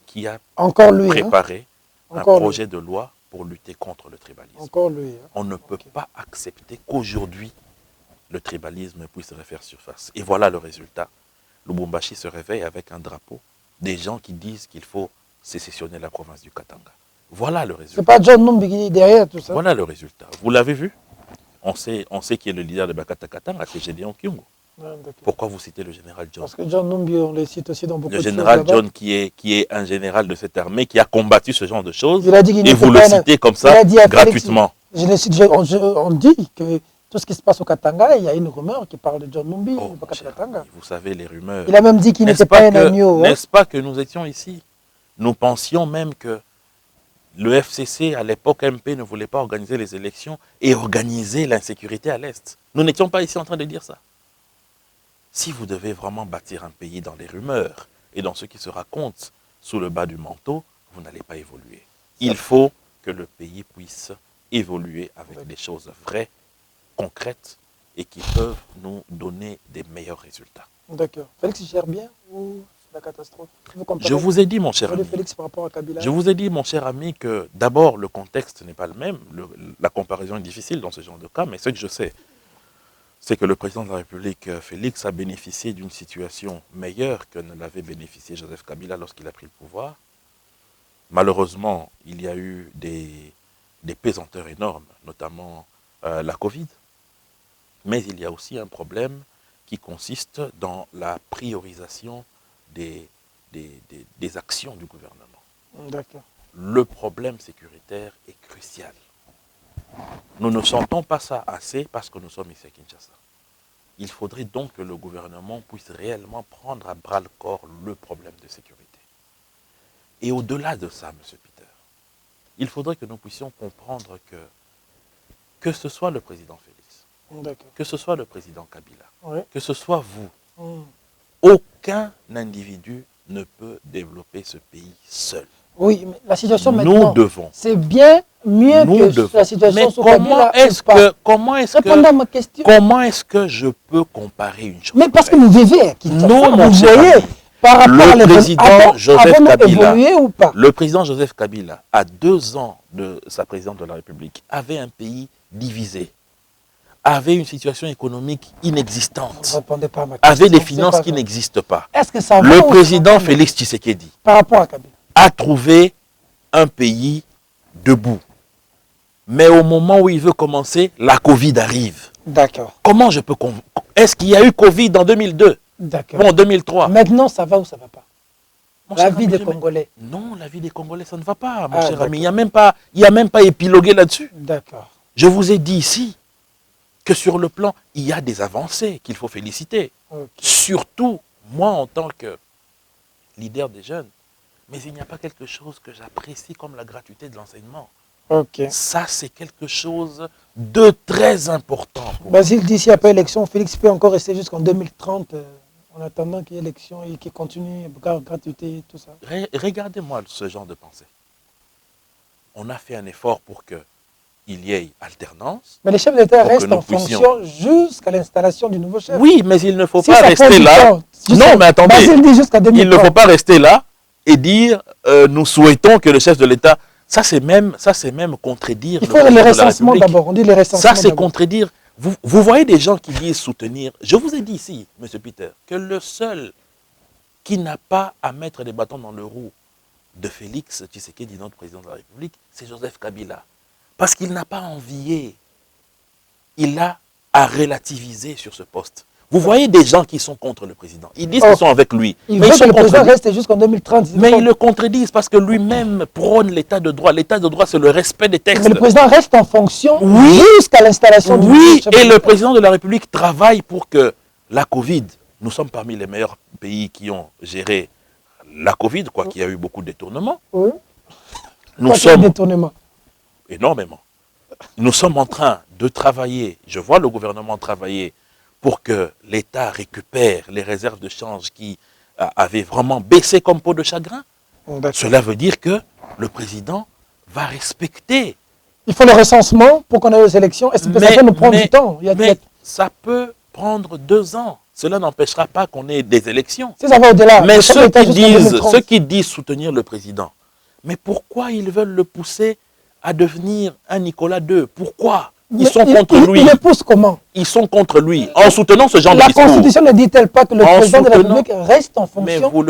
qui a préparé un projet de loi pour lutter contre le tribalisme. Encore lui. Hein. On ne peut pas accepter qu'aujourd'hui, le tribalisme puisse refaire surface. Et voilà le résultat. Lubumbashi se réveille avec un drapeau, des gens qui disent qu'il faut sécessionner la province du Katanga. Voilà le résultat. C'est pas John Numbi qui est derrière tout ça. Voilà le résultat. Vous l'avez vu? On sait qui est le leader de Bakata Katanga, c'est Gédéon Kyungu. Ah, pourquoi vous citez le général John? Parce que John Numbi, on le cite aussi dans beaucoup de choses. Le général John qui est un général de cette armée qui a combattu ce genre de choses. Il a dit qu'il et vous le citez comme ça, gratuitement. On dit que tout ce qui se passe au Katanga, il y a une rumeur qui parle de John Numbi. Oh, Katanga. Vous savez les rumeurs. Il a même dit qu'il n'était pas un agneau. N'est-ce pas que nous étions ici? Nous pensions même que le FCC, à l'époque MP, ne voulait pas organiser les élections et organiser l'insécurité à l'Est. Nous n'étions pas ici en train de dire ça. Si vous devez vraiment bâtir un pays dans les rumeurs et dans ce qui se raconte sous le bas du manteau, vous n'allez pas évoluer. Il faut que le pays puisse évoluer avec des choses vraies, concrètes et qui peuvent nous donner des meilleurs résultats. D'accord. Félix gère bien ou c'est la catastrophe? Je vous ai dit, mon cher ami, Félix par rapport à Kabila. Je vous ai dit, mon cher ami, que d'abord, le contexte n'est pas le même. La comparaison est difficile dans ce genre de cas, mais ce que je sais, c'est que le président de la République, Félix, a bénéficié d'une situation meilleure que ne l'avait bénéficié Joseph Kabila lorsqu'il a pris le pouvoir. Malheureusement, il y a eu des pesanteurs énormes, notamment la Covid. Mais il y a aussi un problème qui consiste dans la priorisation des actions du gouvernement. D'accord. Le problème sécuritaire est crucial. Nous ne sentons pas ça assez parce que nous sommes ici à Kinshasa. Il faudrait donc que le gouvernement puisse réellement prendre à bras le corps le problème de sécurité. Et au-delà de ça, M. Peter, il faudrait que nous puissions comprendre que ce soit le président Félix, que ce soit le président Kabila, que ce soit vous, aucun individu ne peut développer ce pays seul. Oui, mais la situation maintenant, nous devons. C'est bien mieux que la situation sur Kabila. Comment est-ce que je peux comparer une chose? Mais parce que vous vivez à Kinshasa, mon cher ami, par rapport le président Joseph Kabila, ou pas? Le président Joseph Kabila, à 2 ans de sa présidence de la République, avait un pays divisé, avait une situation économique inexistante, avait des finances qui n'existent pas. Le président Félix Tshisekedi, par rapport à Kabila, a trouvé un pays debout. Mais au moment où il veut commencer, la Covid arrive. D'accord. Comment je peux... Est-ce qu'il y a eu Covid en 2002? D'accord. Bon, en 2003. Maintenant, ça va ou ça ne va pas? La vie des Congolais. Non, la vie des Congolais, ça ne va pas, mon cher ami. Il n'y a même pas épilogué là-dessus. D'accord. Je vous ai dit ici que sur le plan, il y a des avancées qu'il faut féliciter. Okay. Surtout, moi, en tant que leader des jeunes, mais il n'y a pas quelque chose que j'apprécie comme la gratuité de l'enseignement. Okay. Ça, c'est quelque chose de très important. Basile, d'ici après l'élection, Félix peut encore rester jusqu'en 2030 en attendant qu'il y ait élection et qu'il continue, gratuité et tout ça. Regardez-moi ce genre de pensée. On a fait un effort pour qu'il y ait alternance. Mais les chefs d'État restent en fonction jusqu'à l'installation du nouveau chef. Oui, mais il ne faut pas rester là. Non, mais attendez, il ne faut pas rester là et dire nous souhaitons que le chef de l'État... Ça, c'est même contredire. Il faut les recensements d'abord. On dit les recensements. Ça, c'est contredire. Vous voyez des gens qui disent soutenir. Je vous ai dit ici, M. Peter, que le seul qui n'a pas à mettre des bâtons dans le roue de Félix Tshisekedi, notre président de la République, c'est Joseph Kabila. Parce qu'il n'a pas envié. Il a à relativiser sur ce poste. Vous voyez des gens qui sont contre le président. Ils disent qu'ils sont avec lui. Ils veulent que le président reste jusqu'en 2030. Mais ils le contredisent parce que lui-même prône l'état de droit. L'état de droit, c'est le respect des textes. Mais le président reste en fonction oui, jusqu'à l'installation du oui, et le président de la République travaille pour que la Covid, nous sommes parmi les meilleurs pays qui ont géré la Covid, quoi qu'il y a eu beaucoup de détournements. Oui. Nous sommes détournements. Énormément. Nous sommes en train de travailler, je vois le gouvernement travailler pour que l'État récupère les réserves de change qui avaient vraiment baissé comme peau de chagrin. Cela veut dire que le président va respecter. Il faut le recensement pour qu'on ait les élections. Est-ce que ça peut nous prendre du temps? Mais ça peut prendre 2 ans. Cela n'empêchera pas qu'on ait des élections. Si ça va au-delà. Mais ceux qui disent soutenir le président, mais pourquoi ils veulent le pousser à devenir un Nicolas II? Pourquoi? Ils sont contre lui. Ils le poussent comment? Ils sont contre lui, en soutenant ce genre de discours. La Constitution ne dit-elle pas que le président de la République reste en fonction? Mais vous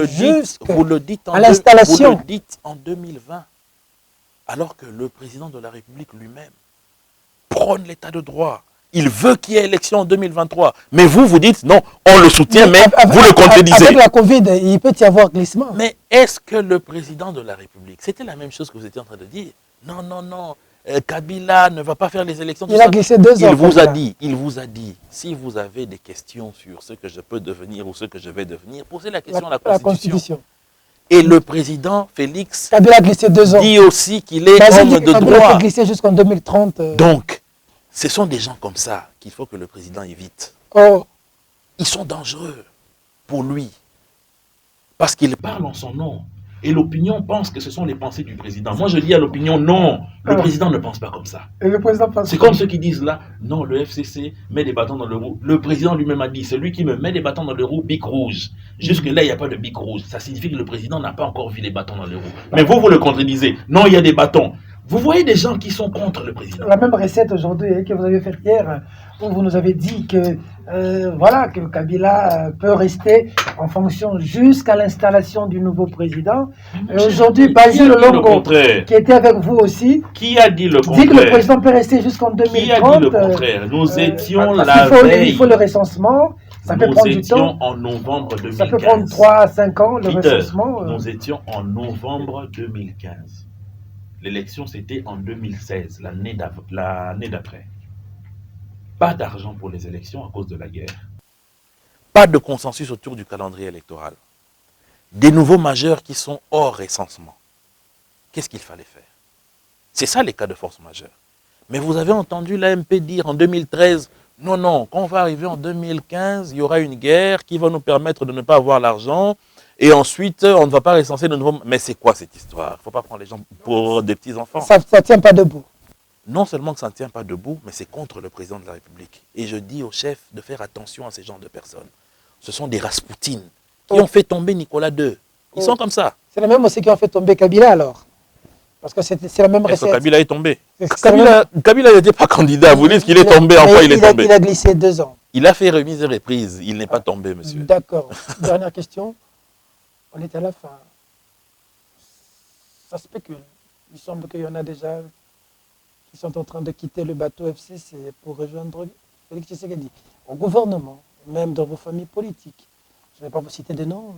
le dites à l'installation. Vous le dites en 2020, alors que le président de la République lui-même prône l'état de droit. Il veut qu'il y ait élection en 2023. Mais vous dites non, on le soutient, mais vous le contredisez. Avec la Covid, il peut y avoir glissement. Mais est-ce que le président de la République, c'était la même chose que vous étiez en train de dire? Non, non, non. Kabila ne va pas faire les élections. Il a glissé 2 ans. Il vous a dit, si vous avez des questions sur ce que je peux devenir ou ce que je vais devenir, posez la question à la Constitution. Et le président Félix Kabila a glissé 2 ans. Dit aussi qu'il est homme de droit. Kabila a glissé jusqu'en 2030. Donc, ce sont des gens comme ça qu'il faut que le président évite. Oh. Ils sont dangereux pour lui. Parce qu'il parle en son nom. Et l'opinion pense que ce sont les pensées du président. Moi, je dis à l'opinion, non, le président ne pense pas comme ça. C'est comme ceux qui disent là, non, le FCC met des bâtons dans le roue. Le président lui-même a dit, celui qui me met des bâtons dans le roue, bic rouge. Jusque-là, il n'y a pas de bic rouge. Ça signifie que le président n'a pas encore vu les bâtons dans le roue. Mais vous le contredisez. Non, il y a des bâtons. Vous voyez des gens qui sont contre le président. La même recette aujourd'hui que vous avez faite hier, où vous nous avez dit que, voilà, que Kabila peut rester en fonction jusqu'à l'installation du nouveau président. Aujourd'hui, Basile Longo, qui était avec vous aussi, qui a dit le contraire? Dit que le président peut rester jusqu'en 2030. Qui a dit le contraire? Nous étions la veille. Il faut le recensement. Ça peut prendre du temps. Nous étions en novembre 2015. Ça peut prendre 3 à 5 ans, le recensement. Nous étions en novembre 2015. L'élection, c'était en 2016, l'année d'après. Pas d'argent pour les élections à cause de la guerre. Pas de consensus autour du calendrier électoral. Des nouveaux majeurs qui sont hors recensement. Qu'est-ce qu'il fallait faire? C'est ça les cas de force majeure. Mais vous avez entendu l'AMP dire en 2013, non, non, quand on va arriver en 2015, il y aura une guerre qui va nous permettre de ne pas avoir l'argent. Et ensuite, on ne va pas recenser de nouveau. Mais c'est quoi cette histoire? Il ne faut pas prendre les gens pour des petits-enfants. Ça ne tient pas debout. Non seulement que ça ne tient pas debout, mais c'est contre le président de la République. Et je dis au chef de faire attention à ces genres de personnes. Ce sont des Raspoutines qui ont fait tomber Nicolas II. Ils sont comme ça. C'est les mêmes aussi qui ont fait tomber Kabila alors. Parce que c'est la même recette. Kabila est tombé. Kabila n'était pas candidat. Vous dites qu'il est tombé. En quoi il est tombé? Il a glissé 2 ans. Il a fait remise et reprise. Il n'est pas tombé, monsieur. D'accord. Dernière question. On est à la fin. Ça spécule. Il semble qu'il y en a déjà qui sont en train de quitter le bateau FCC pour rejoindre Félix Tshisekedi. Au gouvernement, même dans vos familles politiques. Je ne vais pas vous citer des noms.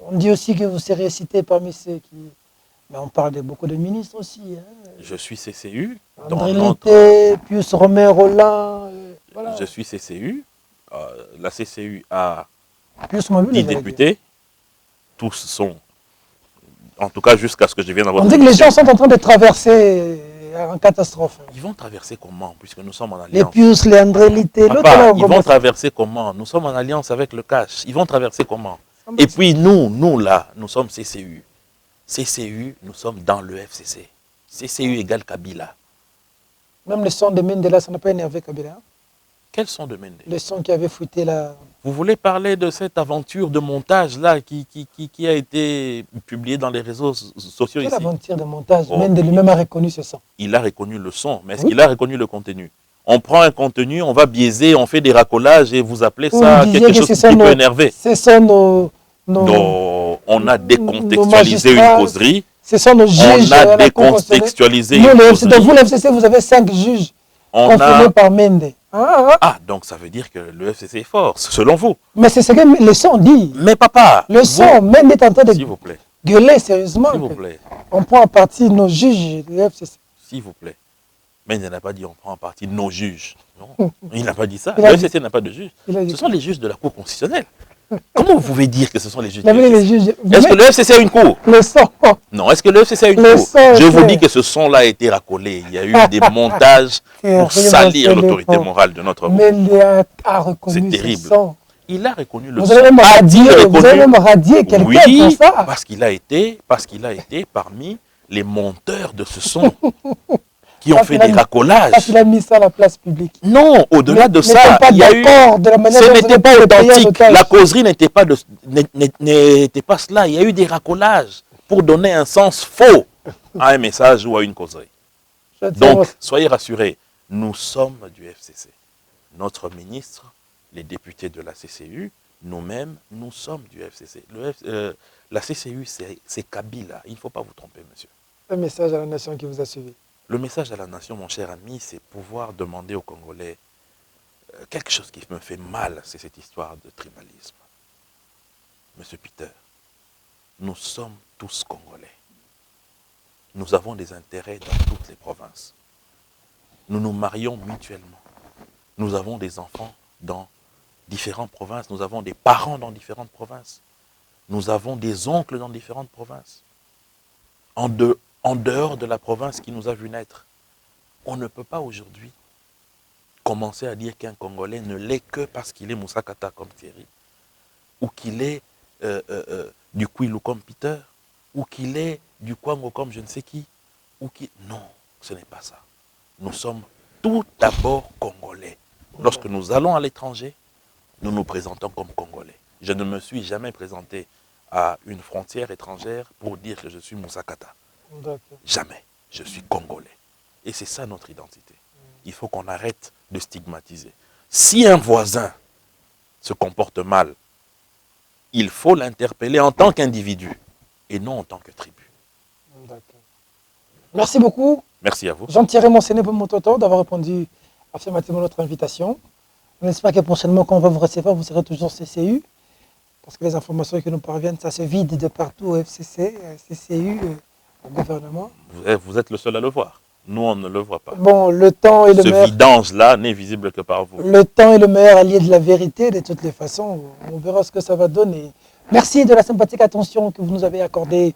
On dit aussi que vous serez cité parmi ceux qui... Mais on parle de beaucoup de ministres aussi. Hein. Je suis CCU. André Lété, Pius Romain-Rolland. Voilà. Je suis CCU. La CCU a 10 députés. Tous sont, en tout cas jusqu'à ce que je vienne avoir... On dit que les gens sont en train de traverser en catastrophe. Ils vont traverser comment, puisque nous sommes en alliance? Les Pius, les André Lété, l'autre... Ils vont traverser comment? Nous sommes en alliance avec le cash. Ils vont traverser comment? Et puis nous là, nous sommes CCU. CCU, nous sommes dans le FCC. CCU égale Kabila. Même le son de Mendela, ça n'a pas énervé Kabila? Quel son de Mendela? Le son qui avait fouetté là. Vous voulez parler de cette aventure de montage là qui a été publiée dans les réseaux sociaux? Quelle ici? Aventure de montage? Oh. Mendela lui-même a reconnu ce son. Il a reconnu le son, mais est-ce qu'il a reconnu le contenu? On prend un contenu, on va biaiser, on fait des racolages et vous appelez Vous ça me disiez quelque que chose c'est qui ça peut énerver. Ce sont Non, on a nos décontextualisé une magistrats, causerie. ce sont nos juges On a à la Cour constitutionnelle. décontextualisé Nous, une dans vous, causerie. le FCC, vous avez 5 juges On confirmés a... par Mende. Ah, donc ça veut dire que le FCC est fort, selon vous. Mais c'est ce que le son dit. Mais papa, Le son, Mende est en train de s'il vous plaît, gueuler sérieusement. s'il vous plaît, On prend en partie nos juges du FCC. s'il vous plaît. Mais il n'a pas dit on prend en partie nos juges. Non, il n'a pas dit ça. Il Le a FCC n'a pas de juges. dit- Ce sont les juges de la Cour constitutionnelle. Comment vous pouvez dire que ce sont les juges Il y du avait les FCC? juges. Est-ce que le FCC a une cour? Le son. Non, est-ce que le FCC a une Le cour? son, Je vous c'est- dis que ce son-là a été racolé. Il y a eu des montages pour salir l'autorité morale de notre Mais groupe. il a reconnu C'est ce terrible. son. Il a reconnu le Vous son. avez même A-t-il radié, vous avez reconnu? même radié quelqu'un Oui, pour ça. parce qu'il a été parmi les monteurs de ce son qui ont Parce fait qu'il a des mis- racolages. Parce qu'il a mis ça à la place publique. Non, au-delà de ça, pas il y a eu... d'accord de la manière Ce dont vous n'était avez pas pris le pays en authentique. otage. La causerie n'était pas cela. Il y a eu des racolages pour donner un sens faux à un message ou à une causerie. Je tiens Donc, votre- soyez rassurés, nous sommes du FCC. Notre ministre, les députés de la CCU, nous-mêmes, nous sommes du FCC. La CCU, c'est Kabila. Il ne faut pas vous tromper, monsieur. Un message à la nation qui vous a suivi. Le message à la nation, mon cher ami, c'est pouvoir demander aux Congolais quelque chose qui me fait mal, c'est cette histoire de tribalisme. Monsieur Peter, nous sommes tous Congolais. Nous avons des intérêts dans toutes les provinces. Nous nous marions mutuellement. Nous avons des enfants dans différentes provinces. Nous avons des parents dans différentes provinces. Nous avons des oncles dans différentes provinces. En dehors de la province qui nous a vu naître. On ne peut pas aujourd'hui commencer à dire qu'un Congolais ne l'est que parce qu'il est Moussa Kata comme Thierry, ou qu'il est du Kwilu comme Peter, ou qu'il est du Kwango comme je ne sais qui, Non, ce n'est pas ça. Nous sommes tout d'abord Congolais. Lorsque nous allons à l'étranger, nous nous présentons comme Congolais. Je ne me suis jamais présenté à une frontière étrangère pour dire que je suis Moussa Kata. Jamais. Je suis Congolais. Et c'est ça notre identité. Il faut qu'on arrête de stigmatiser. Si un voisin se comporte mal, il faut l'interpeller en tant qu'individu et non en tant que tribu. Merci beaucoup. Merci à vous. Jean-Thierry Monséné-Pomototo d'avoir répondu affirmativement à notre invitation. On espère que prochainement, quand on va vous recevoir, vous serez toujours CCU. Parce que les informations qui nous parviennent, ça se vide de partout au FCC, CCU, au gouvernement. Vous êtes le seul à le voir. Nous, on ne le voit pas. Bon, le temps est le meilleur. Ce vidange-là n'est visible que par vous. Le temps est le meilleur allié de la vérité, de toutes les façons. On verra ce que ça va donner. Merci de la sympathique attention que vous nous avez accordée.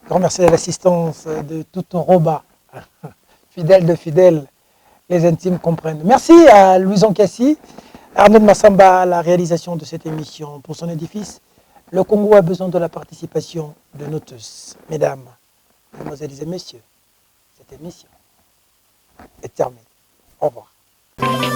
Grand merci de l'assistance de tout Roba. Fidèle de fidèles, les intimes comprennent. Merci à Louison Kassi, Arnaud Massamba à la réalisation de cette émission. Pour son édifice, le Congo a besoin de la participation de nous tous. Mesdames, mesdemoiselles et messieurs, cette émission est terminée. Au revoir.